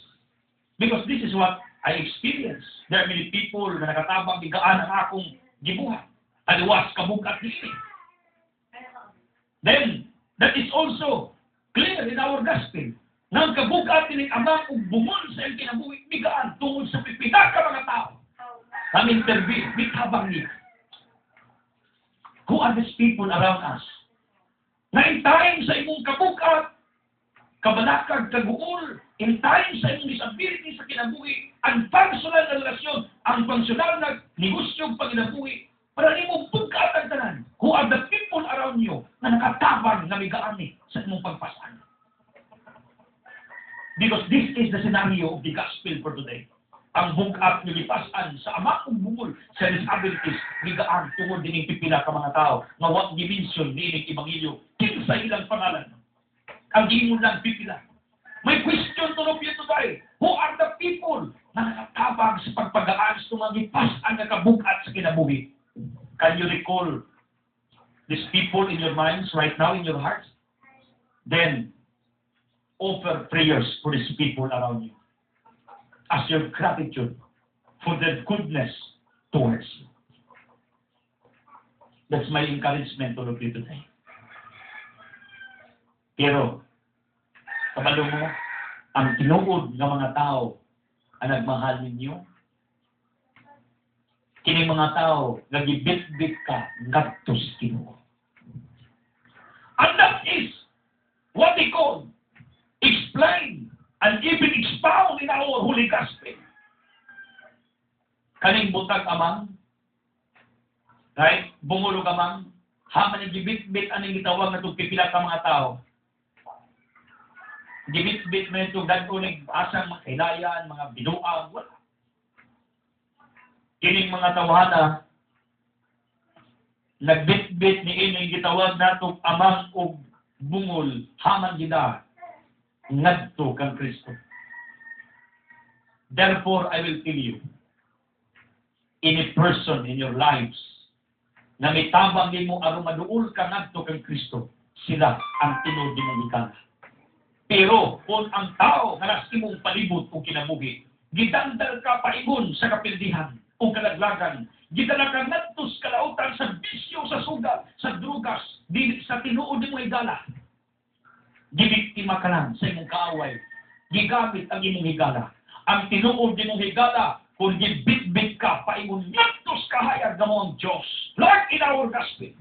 Speaker 2: Because this is what I experience. There are many people na nakatabang bigaan ang akong gibuhat. Aliwas kabugat ni ini. Then, that is also clear in our gospel. Nang kabugat ni amang ug bumol sa iyang kinabuhi, bigaan tungod sa pipita ka mga tao. Kami interview, bitabang niya. Who are these people around us? Naintayin sa imong kabukat, kabalakag, kaguol, intayin sa imong disability sa kinabuhi, ang functional na relasyon, ang functional na negosyo pagkinabuhi, para nimo bukat ang tanan. Who are the people around you na nakatabang na migaani sa imong pagpasan? Because this is the scenario of the gospel for today. Ang bukat ni lipasan sa amang bungol sa disabilities, migaan tungod din pipila ka mga tao nga wa dimension ni ebanghelyo kinsa ilang pangalan. Ang gingon lang pipila. May question to you today. Who are the people na nakatabang sa pagpagaan sa mga lipasan nga kabukat sa kinabuhi? Can you recall these people in your minds right now, in your hearts? Then, offer prayers for these people around you as your gratitude for their goodness towards you. That's my encouragement to all of you today. Pero, kabalo mo, ang tinuod nga mga tao ang nagmahal ninyo. Kini mga tao nga gibit-bit ka ngadto sa Ginoo. And that is what they call explain and even expound in our Holy Gospel. Kaning butag amang, right? Bungulog amang, haman yung gibit-bit anong gitawag na itong pipila ka mga tao. Gibit-bit mo itong dagunig asang mga kailayan, mga binuang, wala. Kining mga tawhana, nagbit-bit ni ining gitawag na itong amang o bungol, haman gida, ngadto kang Kristo. Therefore, I will tell you, any person in your lives na may tabang mo aron maduol ka ngadto kang Kristo, sila ang tinuod mong ikana. Pero kung ang tao nga nas imong palibot o kinabuhi, gidandal ka paingon sa kapildihan o kalaglagan, gidala ka ngadto sa kalautan sa bisyo, sa sugal, sa drugas, dili sa tinuod mong higala. Gibiktima ka lang sa imong kaaway, gigamit ang imong higala. Ang tinuod mong higala, kung gibit-bit ka, paingon ngadtos kahayag nga mo ang Diyos. Lord, in our gospel,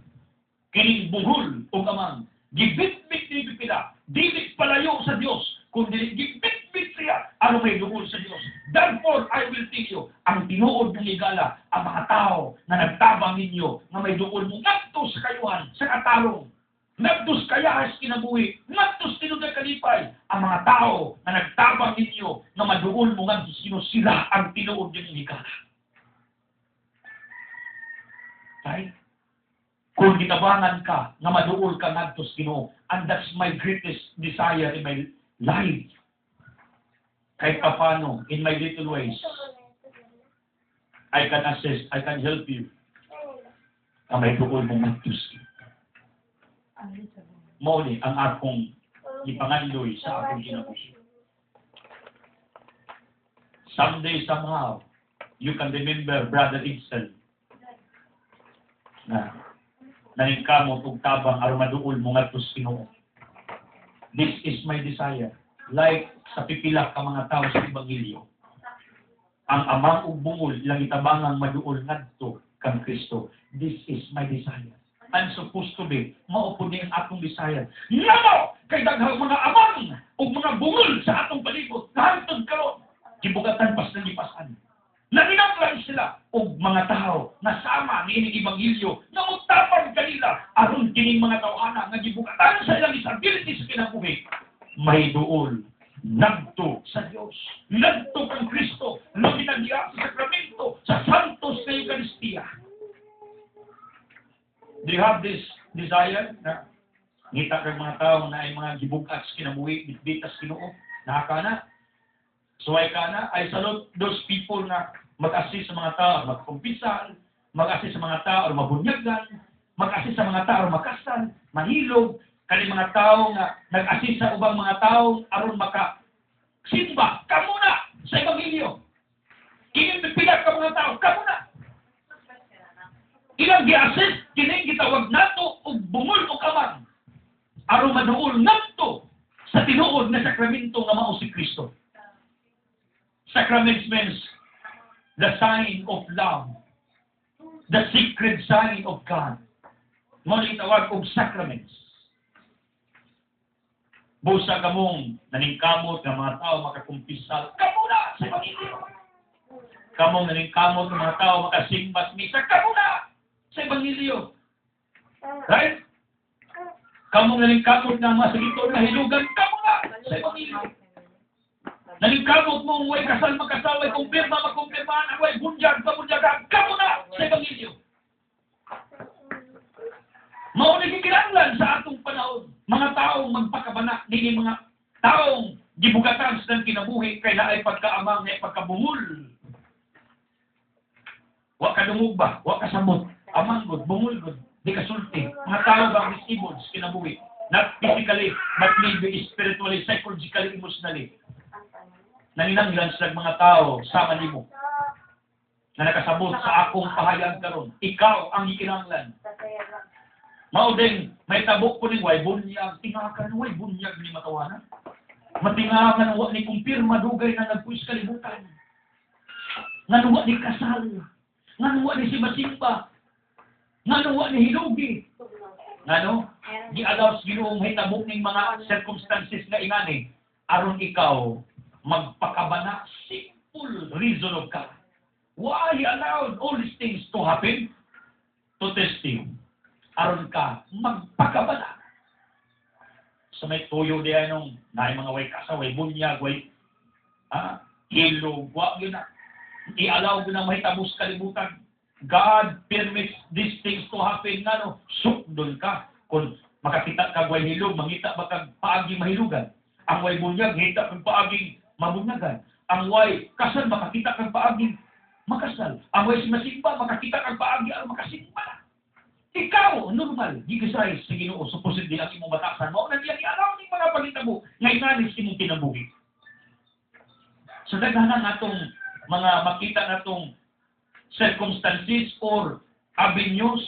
Speaker 2: kining buhol o kamang, gibit-bit ni pipila, dili palayo sa Diyos, kung dili gibit-bit siya, ano may duhol sa Diyos. Therefore, I will tell you, ang tinuod ng higala, ang mga tao na nagtabang ninyo, na may duhol mo, ngadtos sa kayuhan, sa katarong, ngadtos kayahas kinabuhi, ngadtos tinuod kalipay, ang mga tao na nagtabang ninyo, na maduol mo ngadtos sino sila ang tinuod ng higala. Right? Kung gitabangan ka, na maduol ka ngadtos Ginoo, and that's my greatest desire in my life. Kahit paano, in my little ways, I can assist, I can help you. Na may duol mo ngadtos Ginoo. Muli ang akong ipangandoy sa akong kinabuhi. Someday, somehow, you can remember Brother Ibsen na naningkamot ug tabang aron maduol mo ngadto sa Ginoo. This is my desire. Like sa pipila ka mga tao sa Ebanghelyo, ang amang ug bungol ilang itabangang maduol ngadto kang Kristo. This is my desire. I'm supposed to be, maupo din ang atong desire. Namo! Kay daghang mga amang o mga bungol sa atong palibot, nahantod karon, gibugatan pas ng lipasan. Naginanglan sila o mga tao na sama ni ining Ebanghelyo na magtapang kanila aron kining mga tawhana nga gibugatan sa ilang disability sa kinabuhi. May duol, nagto sa Dios, nagto kang Kristo, na ginagya sa sakramento, sa santos na Eucharistia. Do you have this desire na ngita kang mga tao na ay mga gibugat sa kinabuhi, bitbitas Ginoo, nakakana? Suway ka na, I salute those people na mag-assist sa mga tao, magkumpisal, mag-assist sa mga tao, mabunyagan, mag-assist sa mga tao, makasal, mahilog, kani mga tao na nag-assist sa ubang mga tao, aron maka-simba, kamuna sa Ebanghelyo. Kinipipila ka mga tao, kamuna. Ilang gi-assist, kining gitawag nato og bungol o kamang, aron maduol nato sa tinuod na sakramento nga mao si Kristo. Sacraments means the sign of love, the sacred sign of God. Ngunit tawag og sacraments. Busa kamong naningkamot ng mga tao makakumpisal, kamuna sa Ebanghelyo. Kamong naningkamot ng mga tao makasimbas misa, kamuna sa Ebanghelyo. Right? Kamong naningkamot ng mga sagito na hilugan, kamuna sa Ebanghelyo. Nalingkamot mo, way kasal, magkasal, way kumpirma, magkumpirma, way bunyag, pabunyagan, kamuna sa Ebanghelyo. Mauniging kinanglan sa atong panahon, mga taong magpakabana, nini mga taong gibugatan sa kinabuhi, kaya ay pagkaamang, ay pagkabungol. Wa ka dumug ba? Wa ka samot. Amang god, bungol god, di ka sulti. Mga tao ba disabled sa kinabuhi? Not physically, but maybe spiritually, psychologically, emotionally. Naninanglan sa mga tao sama nimo na nakasabot sa akong pahayag karon. Ikaw ang ikinanglan. Mao ding may tabok ko ning way bunyag, tingakan way bunyag ni matawanan. Matingahan wa ni kumpirma dugay na nagpuis kalibutan. Nga wa ni kasal. Nga wa ni simba-simba. Nga wa ni hilugi. Nga di allows Ginoong hitabo ning mga circumstances nga ingani aron ikaw magpakabana. Simple reason of God. Why He allowed all these things to happen? To test you. Aron ka magpakabana. Sa may tuyo diyan nung naay mga way kasa, way bunyag, way hilog, wag yun na. I-allow ko na mahitabos kalibutan. God permits these things to happen na sukdon ka. Kung makakita ka way hilog, mangita ba kag paagi mahilugan. Ang way bunyag, hita kag paaging mabunyagan. Ang way kasal, makakita kag paaging makasal. Ang way simasimba, makakita kag paagi ang makasimba. Ikaw, normal, gigisay sa Ginoo, supposedly ang imong batasan mo, nandiyan i-araw ni mga pagitabo, ngay nanis imong kinabuhi. So, daghanan natong mga makita natong circumstances or avenues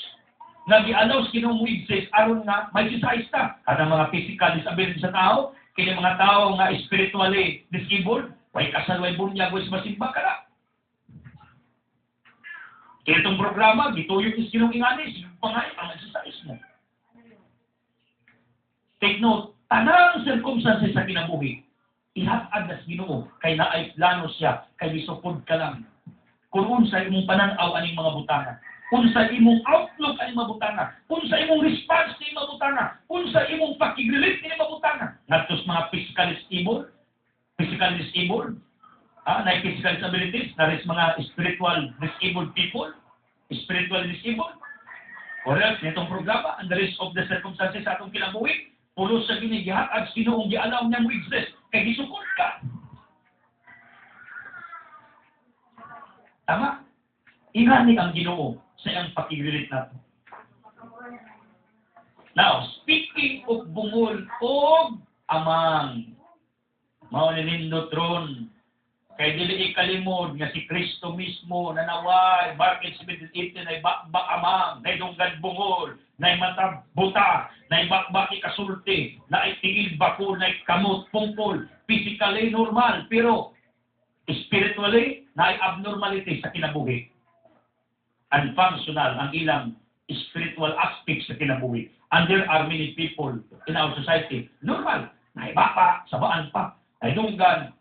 Speaker 2: na gi-allow sa Ginoo mo exist aron nga may exercise ta. Kanang mga physical disability sa tao, kini mga tao nga spiritually disabled, way kasal, way bunyag, way masimba ka na. Kaya itong programa, gituyok is Ginoo ingani, sige pangay, ang exercise mo. Take note, tanang circumstances sa kinabuhi, ihatag na sa Ginoo, kay naay plano siya, kay lisupod ka lang. Kung unsa imong pananaw aning mga butana, unsa imong outlook aning mga butana, unsa imong response sa mga butana, unsa imong pakigrelit sa mga butana. Ngadtos mga physically disabled, na physical disabilities, na rin mga spiritual disabled people, spiritually disabled. Or else, nitong programa, and the rest of the circumstances sa atong kinabuhi, pulo sa ginigihat at Ginoong gialaw niya mo exist, kay gisukod ka. Tama? Ingani ang Ginoo sa iyang pakigrelit nato. Now, speaking of bungol o amang, mao ni nindot ron, kay dili ikalimod nga si Kristo mismo na naway, Mark 17:18 ay bakbak amang, na dunggad bungol, na mata buta, na bakbaki kasulti, na tigil bakol, na kamot, pungkol, physically normal, pero spiritually, na abnormality sa kinabuhi. Unfunctional ang ilang spiritual aspects sa kinabuhi. And there are many people in our society, normal, na ibapa, sabaan pa, ay dunggan,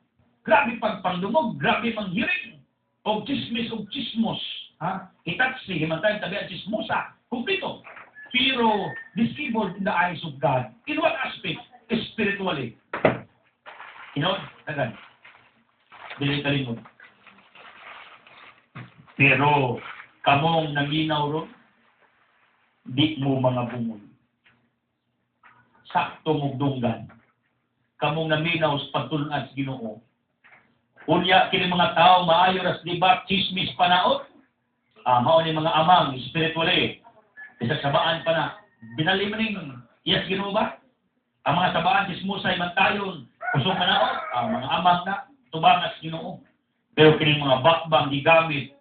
Speaker 2: grabe pagpangdumog, grabe manghiring, o chismis o chismos, itatsi, himantay tabi ang chismosa, kumplito. Pero disabled in the eyes of God. In what aspect? Spiritually. Tagan. Dili kalimod. Pero, kamong nanginaw ron, di mo mga bungol. Sakto mong dunggan. Kamong naminaw sa pagtulunan sa Ginoo. Unya, kini mga tao, maayo ras libat, chismis panaot. Mao ni mga amang, spiritually. Isa sabaan pa na, binalimaning, yes, Ginoo ba? Ang mga sabaan, chismusay, mantayon, kusong panaot, mga amang na, tubangas Ginoo. Pero kini mga bakbang, gigamit,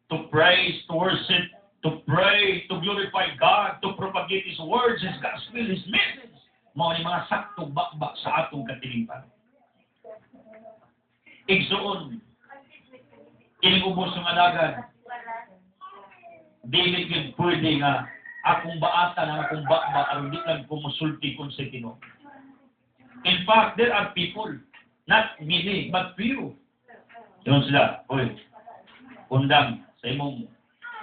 Speaker 2: to praise, to worship, to pray, to glorify God, to propagate His words, His gospel, His message. Mao ni mga saktong bakbak sa atong katilingpan. Igsuon, ining ubos ng alagan, dili gid pwede nga akong baatan ang akong bakbak aron di lang kumusulti kun sa Ginoo. In fact, there are people, not many, but few. Yun sila, oy, undang sa imong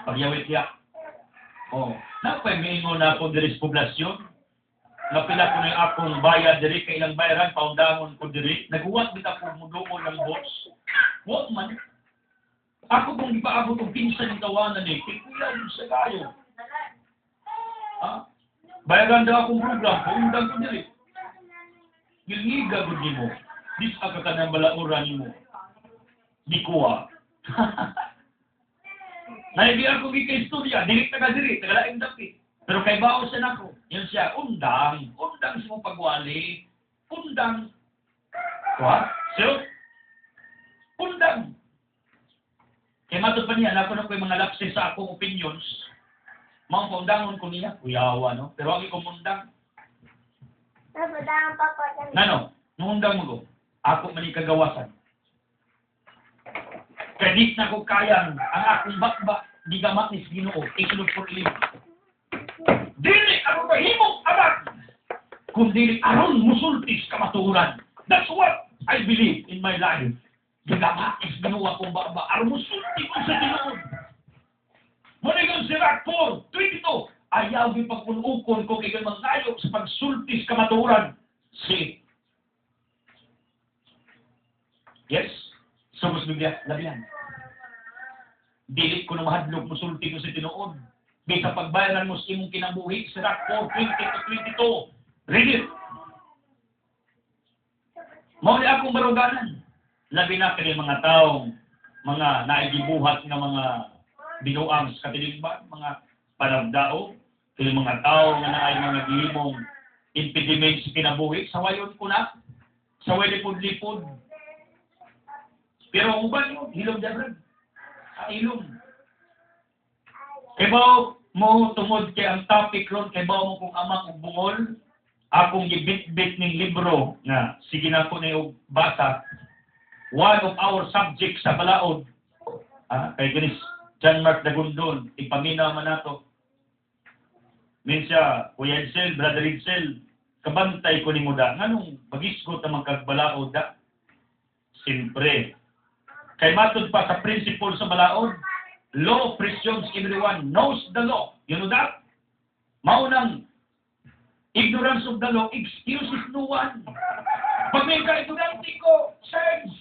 Speaker 2: pagyawit ya. Napay-mingo na ako diri sa poblasyon. Napila ko na akong bayad diri, kay ilang bayaran, paundangon ko diri. Naguwat bita ko muduol ng boss. What man? Ako kung ipaabot ang pinsan ng tawanan eh, kikuya yun sa gayo. Bayaran daw akong program, paundang ko diri. Gilngiga ko mo. Dis ka ka ng balauran mo. Di kuha. Naibigan ko kay istorya, dili taga diri, taga laing dapit. Pero kay bao siya nako, yun siya, undang sa mong pagwali, undang. What? So, undang. Kaya matod pa niya, ako na ko yung mga lapses sa akong opinions, mga paundangon ko niya, kuyawa, no? Pero ang ikong undang. Nano, Nungundang mo ko, ako man kagawasan. Kaya di na ko kayang ang akong bakba, di gamat ni Ginoo, isunod ko ilim. Dili ako kahimong anak, kung dili aron musultis kamatuuran. That's what I believe in my life. Di gamat ni Ginoo akong bakba, aron musultis ko sa tinuod. Muna yung Sirach 4:22, ayaw yung pagpunukon ko kay mangayo sa pagsultis kamatuuran. Si yes, Sumos Biblia, labihan. Dili ko na mahadlok musulti ko sa tinuod. Bisa pagbayaran mo sa imong kinabuhi, Sirach 4:20-22. Read it. Mauli akong baruganan. Labi na kini mga taong, mga naigibuhat ng mga binuang sa katilingban, mga panagdao, kini mga tao nga naay mga gihimong impediments sa kinabuhi, sawayon ko na, saway lipod-lipod. Pero ang uban yun, hilom dyan, ilom. Ibaw mo tungod kay ang topic ron, kay baw mo kung amang ug bungol, akong gibit-bit ning libro nga sige na ko na yung basa. One of our subjects sa balaod, kay Chris John Mark Dagundon, ipaminaw man nato. Minsya, Kuya Edsel, Brother Edsel, kabantay ko ni Muda. Nganong magisgot na magkagbalaod da? Siyempre. Kay matod pa sa principle sa balaod, law presumes everyone knows the law. You know that? Maunang, ignorance of the law excuses no one. Pag may ka-ignorante ko, Sarge,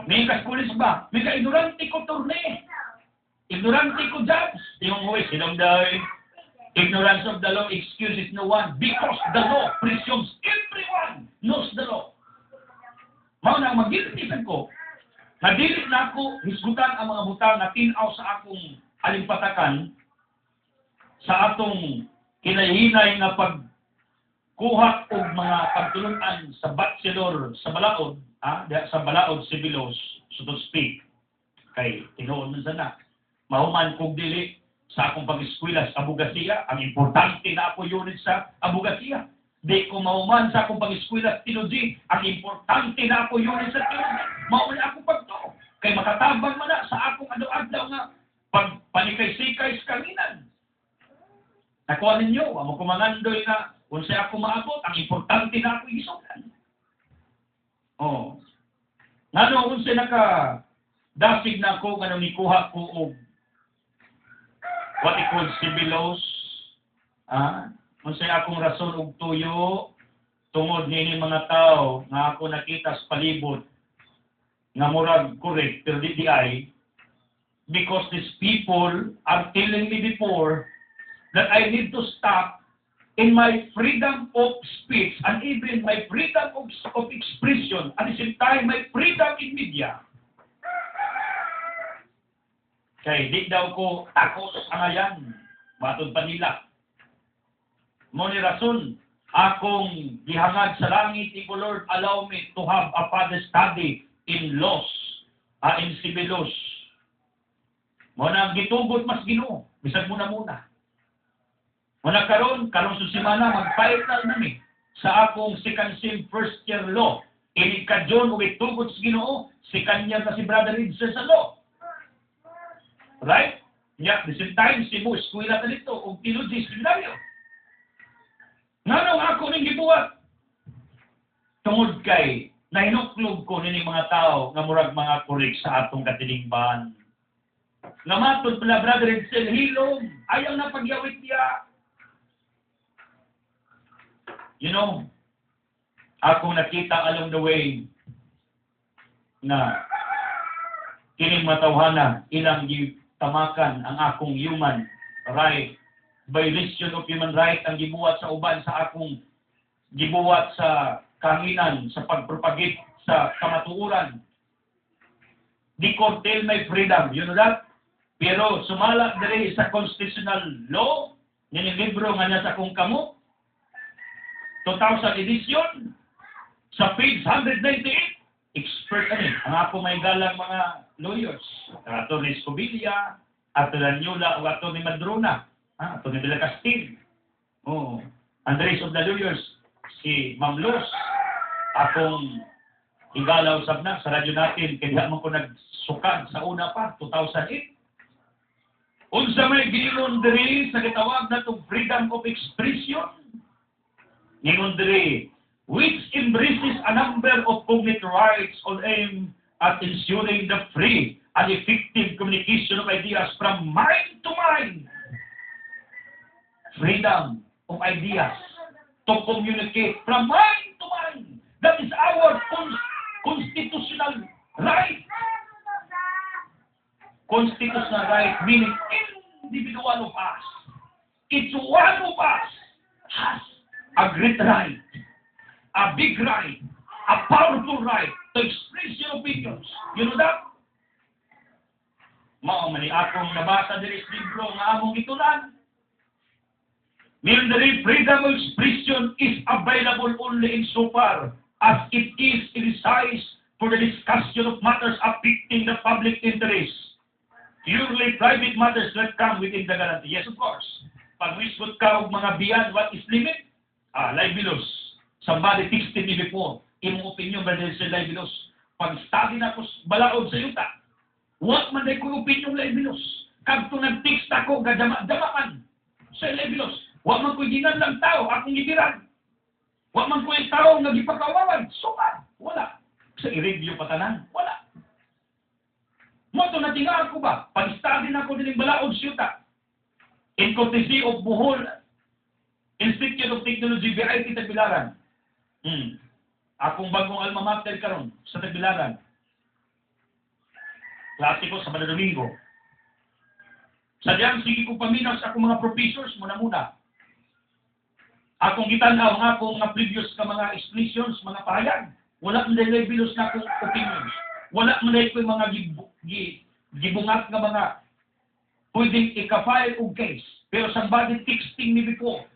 Speaker 2: may ka-pulis ba? May ka-ignorante ko, Torne. Ignorante ko, Judge. Yung huwes, sinong dahil? Ignorance of the law excuses no one because the law presumes everyone knows the law. Maunang mag-iritisan ko, nadili na ako, hisgutan ang mga butang na tinaw sa akong alimpatakan sa atong kinayhinay nga pagkuha o mga pagtulunan sa bachelor sa balaod, sa balaod sibilos, so to speak, kay tinuod man sana. Mahuman kong dili sa akong pag-eskwela sa abogasiya, ang importante na ako unit sa abogasiya. Di ko mahuman sa akong pag-eskwela sa teology, ang importante na ako unit sa teology. Mauna ako pagto. Kay makatabang man na sa akong adlaw-adlaw nga pagpanikay-sikay sa kanginan. Nakuha ninyo, ang kumangandoy na kung sa ako maabot, ang importante na ako isukan. Ngano kung sa naka-dasig na ako, ngano nikuha ko o what I call sibilos, kung sa akong rason og tuyo, tungod nini mga tao, nga ako nakita sa palibot, nga murag correct, pero di ay, because these people are telling me before that I need to stop in my freedom of speech and even my freedom of expression, at the same time, my freedom in media. Kaya di daw ko takos ang ayan, matod pa nila. Mo ni rason, akong gihangad sa langit, Iko Lord, allow me to have a further study in laws, in sibilos. Mo na gitugot mas Ginoo, bisag muna. Mo na karon susimana mag-final nami sa akong second sem first year law. Ini ka John ug itugot sa Ginoo, si kanya na si Brother Edsel sa law. Right? Yeah, the same time si mo eskwela ta dito og theology seminaryo. Nganong ako ning gibuhat? Tungod kay nahinuklog ko nini mga tao nga murag mga correct sa atong katilingban. Nga matod pala Brother Edsel hilom, ayaw na pagyawit niya. You know, akong nakita along the way na kining matawhana ilang tamakan ang akong human right, violation of human right ang gibuhat sa uban sa akong gibuhat sa kanginan sa pagpropagate sa kamatuoran. Di curtail my freedom, you know that? Pero sumala diri sa constitutional law, yung libro nga niya sa akong kamot, 2000 edition, sa page 198, expert ang ako may galang mga lawyers. Ato ni Escobilla, ato ni Nyola, o ato ni Madrona, ato ni Villa Castil. Andres of the lawyers, si Ma'am Luz, akong igalaw sabna sa radyo natin, kaya man ko nagsukad sa una pa, 2008. Unsa may giingon diri sa gitawag na itong freedom of expression, giingon diri, which embraces a number of cognate rights all aimed at ensuring the free and effective communication of ideas from mind to mind. Freedom of ideas to communicate from mind to mind. That is our constitutional right. Constitutional right meaning individual of us. Each one of us has a great right, a big right, a powerful right to express your opinions. You know that? Mao man ni akong nabasa diri sa libro nga among gitunan. Meaning the freedom of expression is available only insofar as it is exercised for the discussion of matters affecting the public interest. Purely private matters that come within the guarantee. Yes, of course. Pag wisgot ka og mga beyond what is limit, libelous. Somebody texted me before, imong opinion ba sa libelous? Pag study na ko balaod sa yuta, what man day ko opinion libelous? Kadto nag-text ako, gadama-damaan sa libelous. Wa man ko gingan lang tao, akong itiran. Wa man ko yung tao nga gipakawawan. Sukat. Wala. Sa i-review pa tanan. Wala. Mo ito natingaan ko ba? Pag-study na ko din balaod siyuta. In courtesy of Bohol Institute of Technology, VIT Tagbilaran. Akong bagong alma mater karon sa Tagbilaran. Klase ko sa Sabado Domingo. Sadyang sige ko paminaw sa akong mga professors muna-muna. Akong gitanaw nga akong mga previous ka mga explanations, mga pahayag. Wala man dahil bilos na akong opinions. Wala man dahil ko yung mga gibungat nga mga pwedeng ika-file o case. Pero somebody texting me before.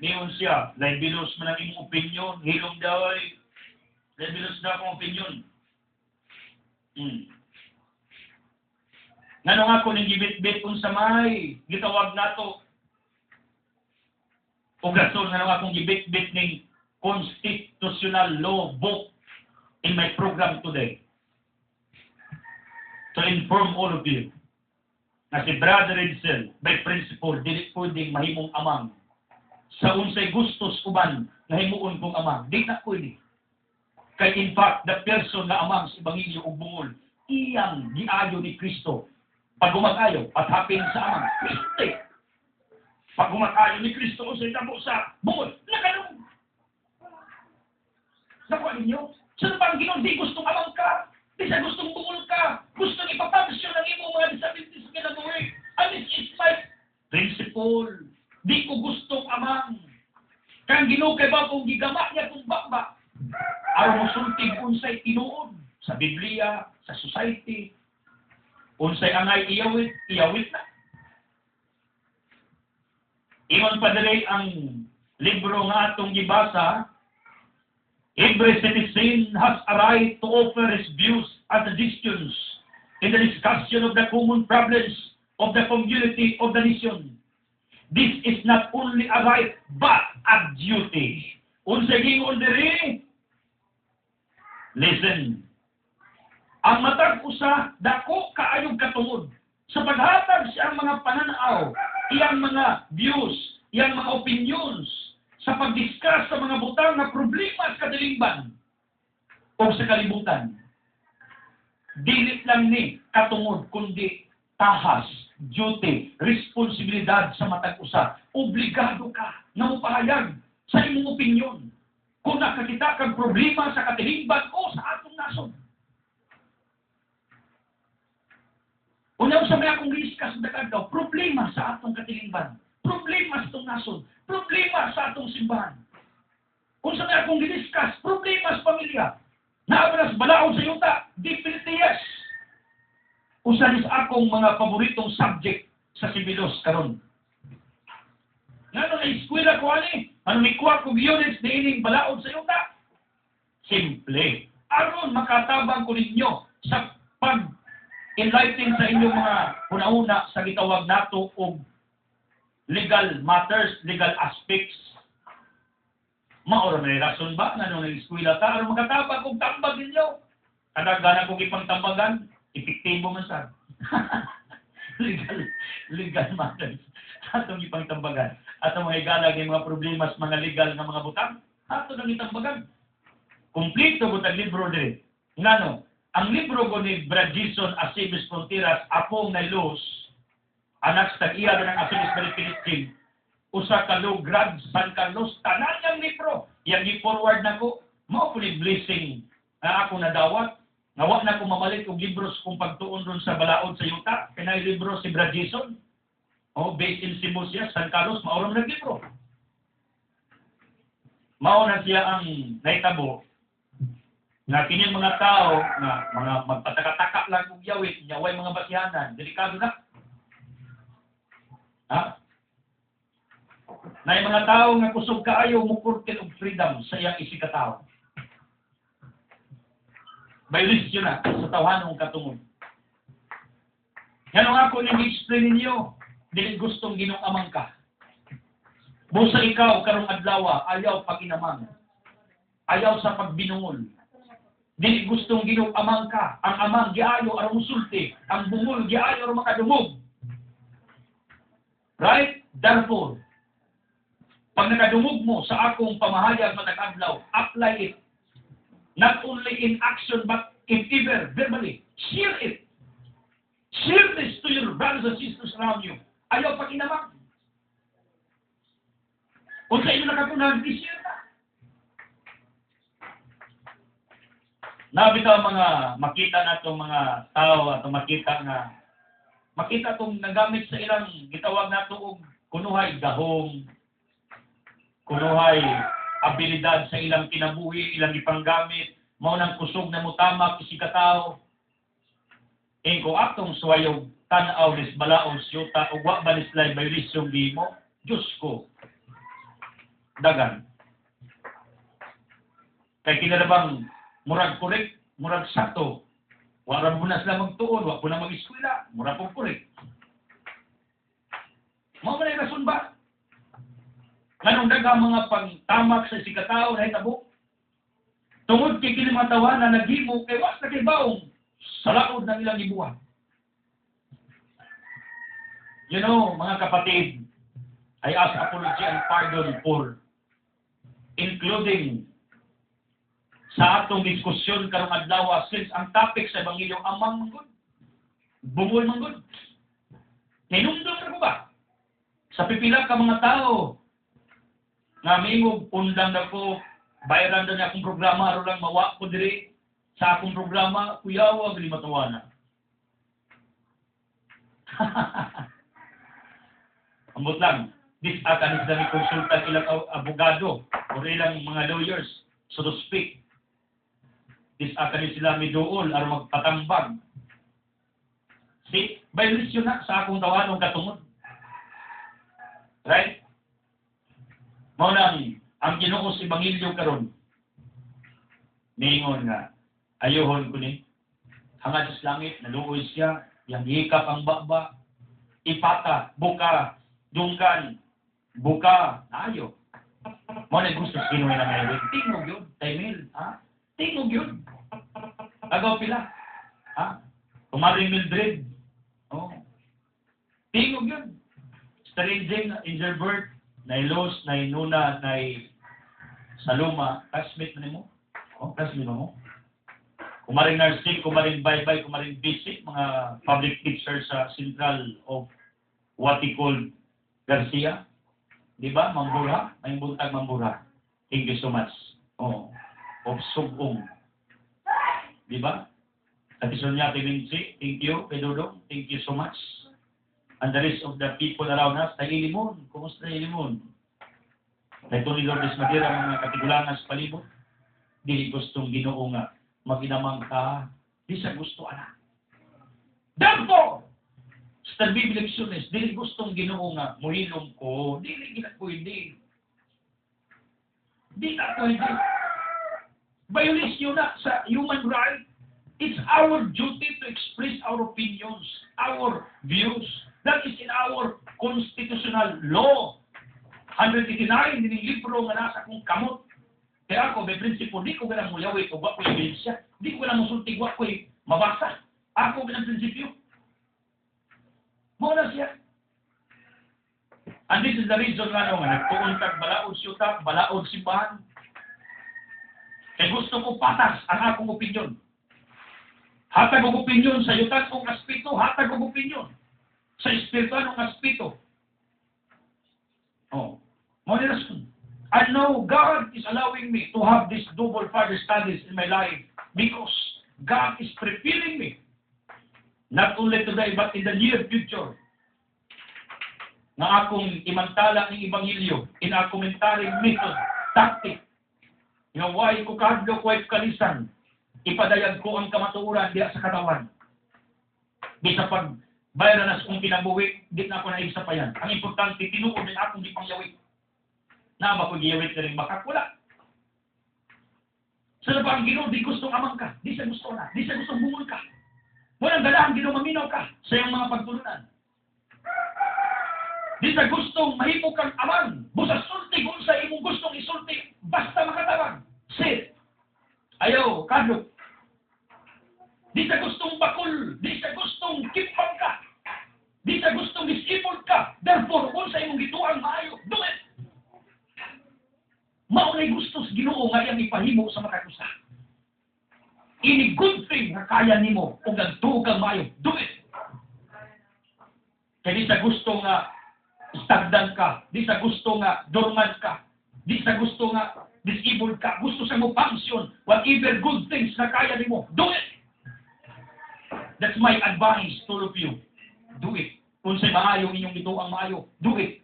Speaker 2: Niyon siya, bilos man ang imong opinion, hilong daw ay, bilos na akong opinion. Nga nung ako nang gibit-bit unsa may gitawag nato o gasol nga nung akong gibit-bit ng constitutional law book in my program today to inform all of you na si Brother Edsel by principle dili pwedeng mahimong amang sa unsay gustos uban nga himuon kong amang di na pwede kay in fact the person na amang sa ebanghelyo ug bungol iyang giayo ni Kristo. Pag gumakayo, pathapin sa amang, Kristo. Pag gumakayo ni Kristo o sa itabo sa bungol, nakalong. Nakuha ninyo? Saan ba ang Ginoon? Di gustong amang ka. Di siya gustong bungol ka. Gustong ipapublisyon ng imo mga disabilities na kinabuhi. And this is my principle. Di ko gustong amang. Kang Ginoo kay ba kung gigama niya kung bakba. Araw mo sultig unsay tinuod sa Biblia, sa society, unsay angay iyawit na. Ingon pa dali ang libro nga atong gibasa, every citizen has a right to offer his views and suggestions in the discussion of the common problems of the community of the nation. This is not only a right, but a duty. Unsay gingon diri? Listen. Ang matag usa dako kaayong katungod sa paghatag sa mga pananaw, iyang mga views, iyang mga opinions sa pagdiscuss sa mga butang na problema sa kadilingban o sa kalibutan. Dili lang ni katungod kundi tahas, duty, responsibilidad sa matag usa. Obligado ka na mopahayag sa imong opinyon kung nakakita kang problema sa kadilingban o sa atong nasod. Unaw sa may akong giskas na kagaw, problema sa atong katilingban, problema sa atong nasod, problema sa atong simbahan. Kung sa may akong giskas, problema sa pamilya, naabalas balaod sa yuta, definitely yes. Usa ni sa akong mga paboritong subject sa Sibilos karon. Ngano na eskwela ko ani? Ano ni kuha ko units na ining balaod sa yuta? Simple. Aron makatabang ko ninyo sa enlighten sa inyong mga una-una sa gitawag nato og legal matters, legal aspects. Maura na rason ba nga nung nag-eskwela ta aron makatabag kung tambag ninyo. Kadagana kong ipang tambagan, epektibo man sad. legal man. Atong ipang tambagan. Atong mga igalag yung mga problema sa mga legal na mga butang, ato nang itambagan. Kumplito butang libro din. Ngano, ang libro ko ni Brad Jason Asibis Fronteras, Apong na Luz, anak sa iya ng Asibis Maripinitin, usa ka low grad San Carlos, tanan yung libro. Yang i-forward na ko, mao po ni blessing na ako nadawat. Nawa na ko mamalik og libros kung pagtuon ron sa balaod sa yuta. Pinay libro si Brad Jason. Based in Cebu siya, San Carlos, mauram na libro. Mao na siya ang naitabo na kining mga tao na mga magpataka-taka lang og yawit, nyaway mga basihanan, delikado na. Ha? Na yung mga tao nga kusog kaayo mo kurtin og freedom sa iyang isikataw. Violation na sa tawhanong katungod. Yan ang ako nang-explain ninyo. Dili gustong ginong-amang ka. Busa ikaw karong adlaw ayaw paginamang. Ayaw sa pagbinungol. Dili gustong ginong-amang ka. Ang amang giayo aron musulti, ang bungol giayo aron makadumog. Right? Therefore, pag nakadumog mo sa akong pamahayag matag adlaw, apply it. Not only in action, but if ever, verbally. Share it. Share this to your brothers and sisters around you. Ayaw pakinamang. Kung sa inyo nakakunan, i-share na. Nabitaw mga makita na itong mga tao at makita itong nagamit sa ilang gitawag na itong kunuhay gahong, kunuhay abilidad sa ilang kinabuhi, ilang ipanggamit, mao nang kusog na mutamak isikataw. Ko atong suwayog tan-aw des balaod syuta ug wa balislay violation bimo. Diyos ko. Dagan. Kay kinalabang murag korek, murag sakto. Wala mo na sila magtuon, wa po na mag-eskwela, murag po korek. Mao man ay rason ba? Nganong daghang mga pagtamak sa sikataw na hitabo. Tungod kay kini mga tawa na naghimo kay was na kay baong sa laod ng ilang ibuwan. You know, mga kapatid, I ask apology and pardon for including sa atong diskusyon karong adlaw since ang topic sa Ebanghelyo amang manggod. Bungol manggod. Hinumdum na ko ba? Sa pipila ka mga tao nga mingog undang na ko, bayaran na akong programa, aron lang mawa ko diri sa akong programa, kuyawa, gali matawana. Ambot lang, this akan is konsultan ilang abogado o ilang mga lawyers, so to speak. This akan sila miduol, aron magpatambag. See, violation na sa akong tawanong katungod. Right? Mao nang ang Ginoo sa Ebanghelyo karon niingon nga ayohon ko ni hangad sa langit naluoy siya yang hikap ang baba ipata buka dungkan buka ayo mo na gusto sa Ginoo na ngayon tingog yun Taymil ha tingog yun agaw pila ha kumaring Mildred tingog yun Stranging Ingerbert Nailos, Nainuna, Nay Saluma, classmate na mo? Classmate mo? Kumaring nursing, kumaring bye-bye, kumaring basic, mga public teachers sa Central of what we call Garcia. Di ba? Mambura? May buntag Mambura. Thank you so much. Of Sugong. Di ba? Katison niya, Timinsi, thank you. Pedodong, thank you so much. And the rest of the people around us, tayo Limon. Kumusta tayo Limon? Tayo Tony Lourdes Madera, mga katigulangan sa palibot. Dili gustong Ginoo nga, maginamang ka, di sa gusto anak. Therefore, sa Biblia-Leksiones, dili gustong Ginoo nga, muhilom ko, dili gina pwede. Di na pwede. Violation na sa human right. It's our duty to express our opinions, our views. That is in our constitutional law. 189, din yung libro nga nasa kong kamot. Kaya ako, may prinsipo, di ko ganang muyawit o wak ko ebidensya. Di ko ganang musultig, wak ko mabasa. Ako ganang prinsipyo. Muna siya. And this is the reason nga nagtuon kag balaod siyuta, balaod simbahan. Kaya gusto ko patas ang akong opinyon. Hatag og opinyon sa yutan kong aspeto, hatag og opinyon sa espiritual ng aspeto. Oh, mo ni rason. I know God is allowing me to have this double father studies in my life because God is preparing me not only today but in the near future na akong imantala ng Ebanghelyo in a commentary method, tactic, nga why ko kahadlo ko ay kalisan, ipadayag ko ang kamatuoran diya sa katawan. Di sa pagbayaran na kung kinabuhi, di na ako naisa pa yan. Ang importante, tinuod din akong di pangyawit. Na ba ko giyawit na rin baka? Wala. Sa ba ang Ginoo, di gustong amang ka, di siya gusto na, di siya gustong bungol ka. Walang galahan Ginoo, maminaw ka sa iyong mga pagtulunan. Di sa gustong mahimo kang aman, busa sulti kung sa imong gustong isulti, basta makatabang. Sit. Ayaw, kadlok. Di sa gustong bakul, di sa gustong kimpang ka, di sa gustong disable ka, therefore, kung sa imong gituang maayo, do it. Maunay gusto sa Ginoo nga iyang ipahimo sa makakusa. Ini good thing na kaya nimo kung nagtuog kang maayo, do it. Kaya di sa gusto nga stagdan ka, di sa gusto nga dormant ka, di sa gusto nga disabled ka, gusto sa mo function, whatever good things na kaya nimo, do it! That's my advice to all of you. Do it. Kung sa'y maayo, inyong ito ang maayo, do it.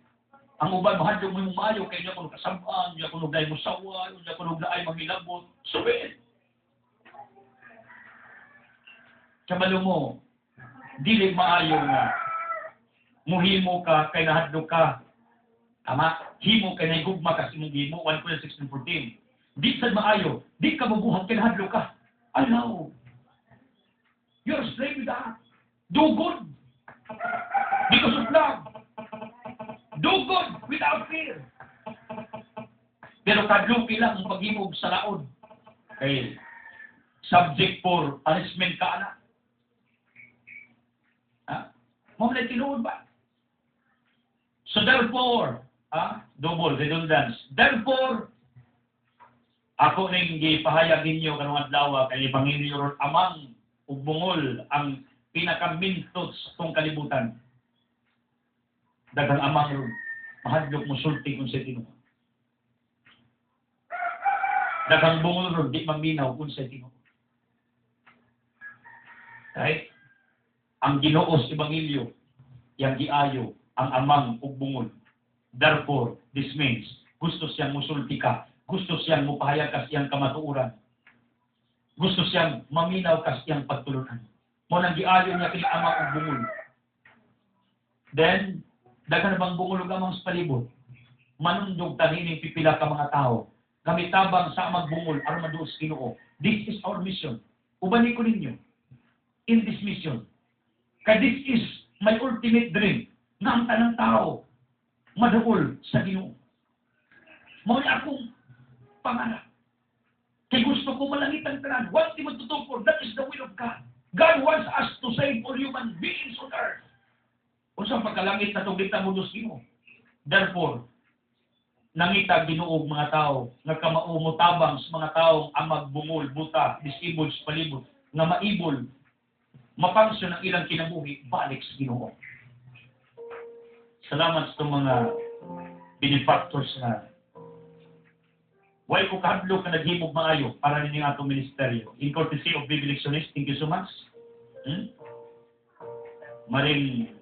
Speaker 2: Ang uban, mahadlong mo yung maayo, kaya niya kung kasabaan, niya kung nagday mo sawa, niya kung nagday maghilabot, so it! Kabalo mo, dili maayo nga, muhimo ka, kay nahadlok ka, ama, himo kay naigugma ka, simong himo, 1 Corinthians 16:14. Di sa maayo, di ka mabuhat kay nahadlok ka. Allow. You're a slave with that. Do good. Because of love. Do good without fear. Pero kadluki lang ang paghimog sa laod. Kay subject for punishment ka, anak. Ha? Mamulay tinuod ba? So therefore, double redundance. Therefore, ako ning gipahayag ninyo kanong adlaw kay Ebanghelyo amang ug bungol ang pinakamintos tong kalibutan. Daghang amang ron mahadlok mo sulti kung sa Ginoo. Daghang bungol ron di maminaw kung sa Ginoo. Right? Ang Ginoo sa Ebanghelyo yang giayo ang amang ug bungol. Therefore, this means gusto siyang musulti ka, gusto siyang mupahayag ka siyang kamatuoran. Gusto siyang maminaw ka siyang pagtulunan. Mo nang giayo niya kini amang ug bungol. Then, daghan bang bungol ug amang sa palibot. Manundog tanining pipila ka mga tao. Kamitabang sa amang bungol aron maduos Ginoo. This is our mission. Ubani ko ninyo in this mission. Kaya this is my ultimate dream na ang tanang tao madaol sa Ginoo. Mao ni akong pangarap. Kaya gusto ko malangit ang tanan. What di magtutupor, that is the will of God. God wants us to save all human beings on earth. Kung saan pagkalangit na tuglitan mo dos Ginoo. Therefore, nangita Ginoo mga tao, nagkamaumotabang sa mga taong amag bungol, buta, disabled sa palibot, nga maibol, mapangsyon ang ilang kinabuhi, balik sa Ginoo. Salamat sa mga benefactors na why ko kahadlok na naghimog maayo para nining atong ministeryo. In courtesy of Biblictionist, thank you so much. Maring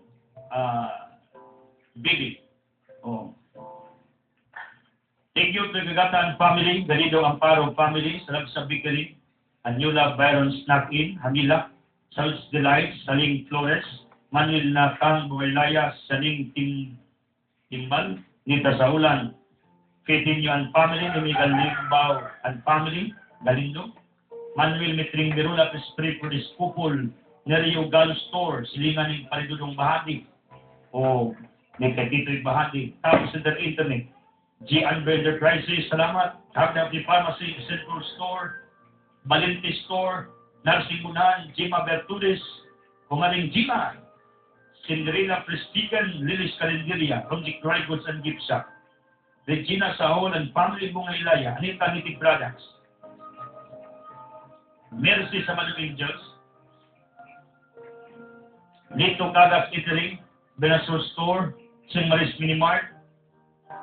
Speaker 2: Bibi. Oh. Thank you to Gagatan family, Galido Amparo family, Salab sa Bakery, Anula Byron Snack In, Hamila, Sal's Delight, Saling Flores, Manuel Nakang Buwaylaya, Saling Timbal, Nita Saulan, Ketinyo and family, Nimigal Limbao and family, Galindo, Manuel Metring Berula, Esprit for this couple, Nerio Gal Store, Silingan ng Paridudong Bahati, o Nekatito'y Bahati, tapos sa their internet, G. Anber Enterprises, salamat. Happy Pharmacy, Central Store, Valente Store, Nursing Bunan, Jima Bertudes, Kumaling Jima, Cinderella Prestigan, Lilis Calendaria, Romjic Dry Goods and Gift Shop, Regina Sahol and Family Bungaylaya, Anita Native Products, Mercy sa Manong Angels, Nito Cagas Italy, Benasur Store, St. Maris Minimart,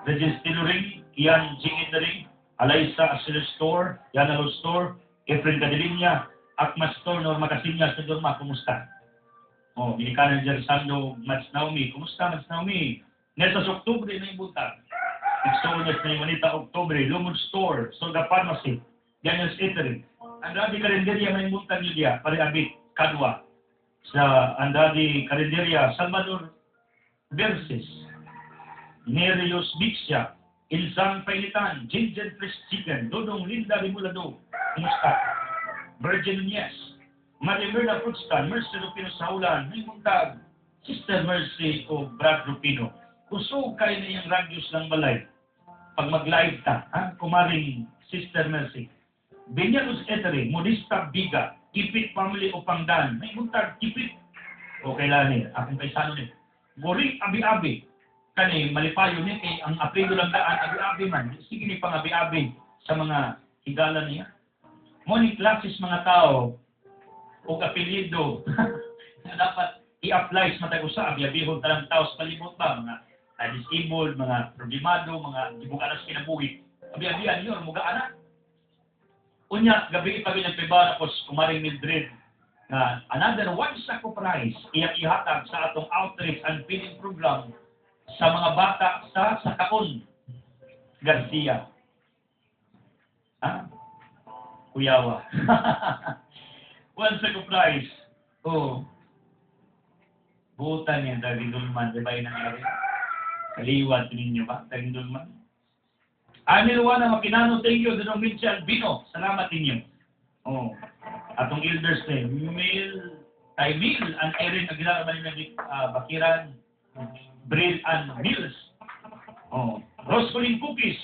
Speaker 2: Regis Tailoring, Ian G. Italy, Alaysa Asilo Store, Yanalo Store, Efren Cadilinya, Akma Store, Norma Casinyas, Norma, kumusta? Oh, binikanan dyan Sando, Mats Naomi, kumusta Mats Naomi? Nesa sa Oktubre na yung buntag. Exones na yung Manita Oktubre, Lumod Store, Soda Pharmacy, Daniels Italy. Andrade Calendaria na yung buntag nyo diya, Pare-Abit, Kadwa. Sa Andrade Calendaria, Salvador Verses, Nerios Bixia, Ilsang Pailitan, Ginger Fresh Chicken, Dodong Linda Rimulado, kumusta? Virgin Yes, Maria Merna Fruitstan, Mercy Rupino Saulan, may muntag, Sister Mercy o Brad Rupino. Kusog kayo na yung radius ng balay. Pag mag-live ta, kumaring Sister Mercy. Benyanos Etery, Modista Biga, Kipit Family o Pangdan, may muntag, Kipit. O kailan akong paisano ni. Goring Abi-Abi, kani malipayo ni kay ang apelido lang daan abi-abi man. Sige ni pang abi-abi sa mga higala niya. Moni klases mga tao o apelido na dapat i-apply sa matag usa abi-abihon talang tao sa palibot ba mga disabled, mga problemado, mga gibukanas kinabuhi. Abi-abian yun, mga anak. Unya gabi pa gyud nagpibara ko kumaring Mildred na another one sack of rice ihatag sa atong outreach and feeding program sa mga bata sa Sakaon, Garcia. Kuyawa. One sack of rice. Oh. Butan yan, Tagindulman. Diba yun ang lari? Kaliwat ninyo ba, Tagindulman? Anilwa na makinano, thank you. Dunong Mitch Albino. Salamat ninyo. Oh. Atong elders na Mil and Erin Aguilar Bakiran, Brill and Mills. Oh. Roscolin Cookies.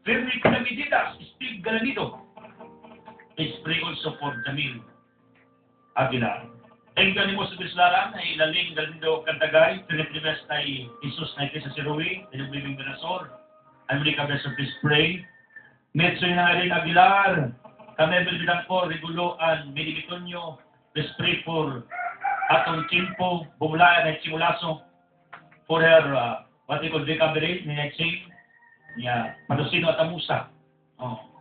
Speaker 2: Ferric Namididas, Steve Galanido. Please pray also for Jamil Aguilar. Thank you mo sa Bislaran, ay Laling Galanido Cantagay, Philip Limes ay Jesus na sa Siruwi, Tinubibing Benasor, America Best of Please Pray. Metsoy na Erin Aguilar, Kamebel Bidangko, Regulo and Medibitonyo, let's pray for atong Chimpo, Bumulayan at Simulaso, for her, what they call recovery, ni Netsing, niya, Padosino at Amusa. Oh.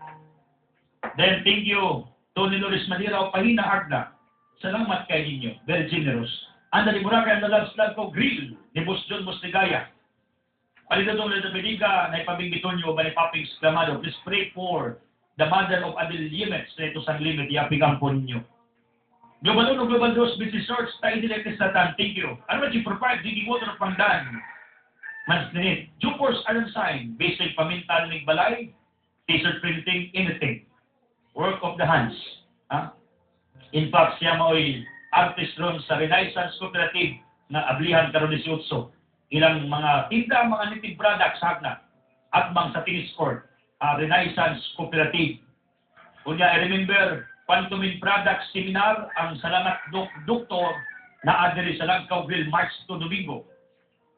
Speaker 2: Then, thank you, Tony Loris Manira o Pahina Agna. Salamat kay ninyo, very generous. Anda ni Boracay, ang Lalabs ko, Grill, ni Boss John Bustigaya. Palidadong Leda Bediga, na ipabingbitonyo, ba ni Paping Sklamado, please pray for the mother of Adel Yemets, na ito sang limit, iapigang po ninyo. Global 1, Global 2, Business Search, tayo direktes na tan, thank you. Ano ba, G45, Digi Water of Pangdan, Mansninit, Jupors Iron Sign, basic pamintal ng balay, t-shirt printing, anything. Work of the hands. In fact, siya mao'y artist ron sa Renaissance Cooperative na ablihan karon 18. Ilang mga tinda, mga native products hagna at mga sa tennis court, Renaissance Cooperative. Kunya, I remember, Pantomin Products Seminar, ang Salamat Doktor na adiri sa Langkaw Grill, March 2 Domingo.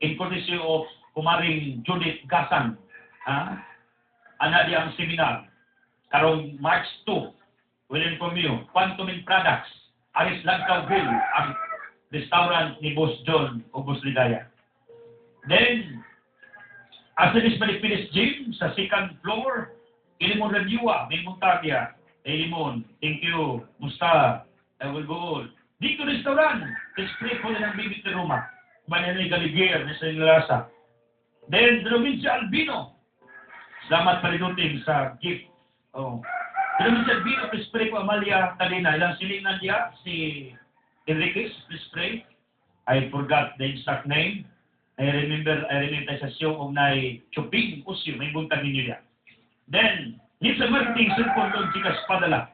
Speaker 2: In courtesy of Kumaring Judith Gasan. Anadi ang seminar. Karong March 2, will inform you, Pantomin Products, Aris Langkaw Grill, ang restaurant ni Boss John o Boss Ligaya. Then, Asilis Malipilis Gym sa second floor, Ilimon Reviewa, may Montaglia, Ilimon, thank you, musta, I will go. Dito restaurant, display ko ng Bibit de Roma, Mananay Galigier, na sa Inglasa. Then, Provincia Albino, salamat palinutin sa gift. Oh. Provincia Albino, please pray ko Amalia Talina, ilang silingan niya, si Enriquez, please pray. I forgot the exact name. I remember sa siyong og nay Chuping Usyo, may buntag ninyo niya. Then, Nitsa Marting, Sirpon Lord Chicas Padala.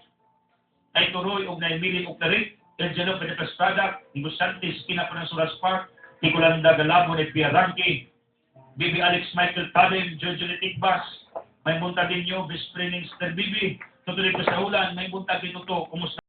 Speaker 2: Ay turoy og nay Milin Uktarit, Angelo Penetas Product, Nigo Santis, Kinapanang Suras Park, Nicolanda Galabo, at Pia Ranki. Bibi Alex Michael Tabem, Jojo Litikbas, may buntagin nyo, Best Friend Mr. Bibi, tutuloy ko sa ulan, may buntagin ito, kumusta?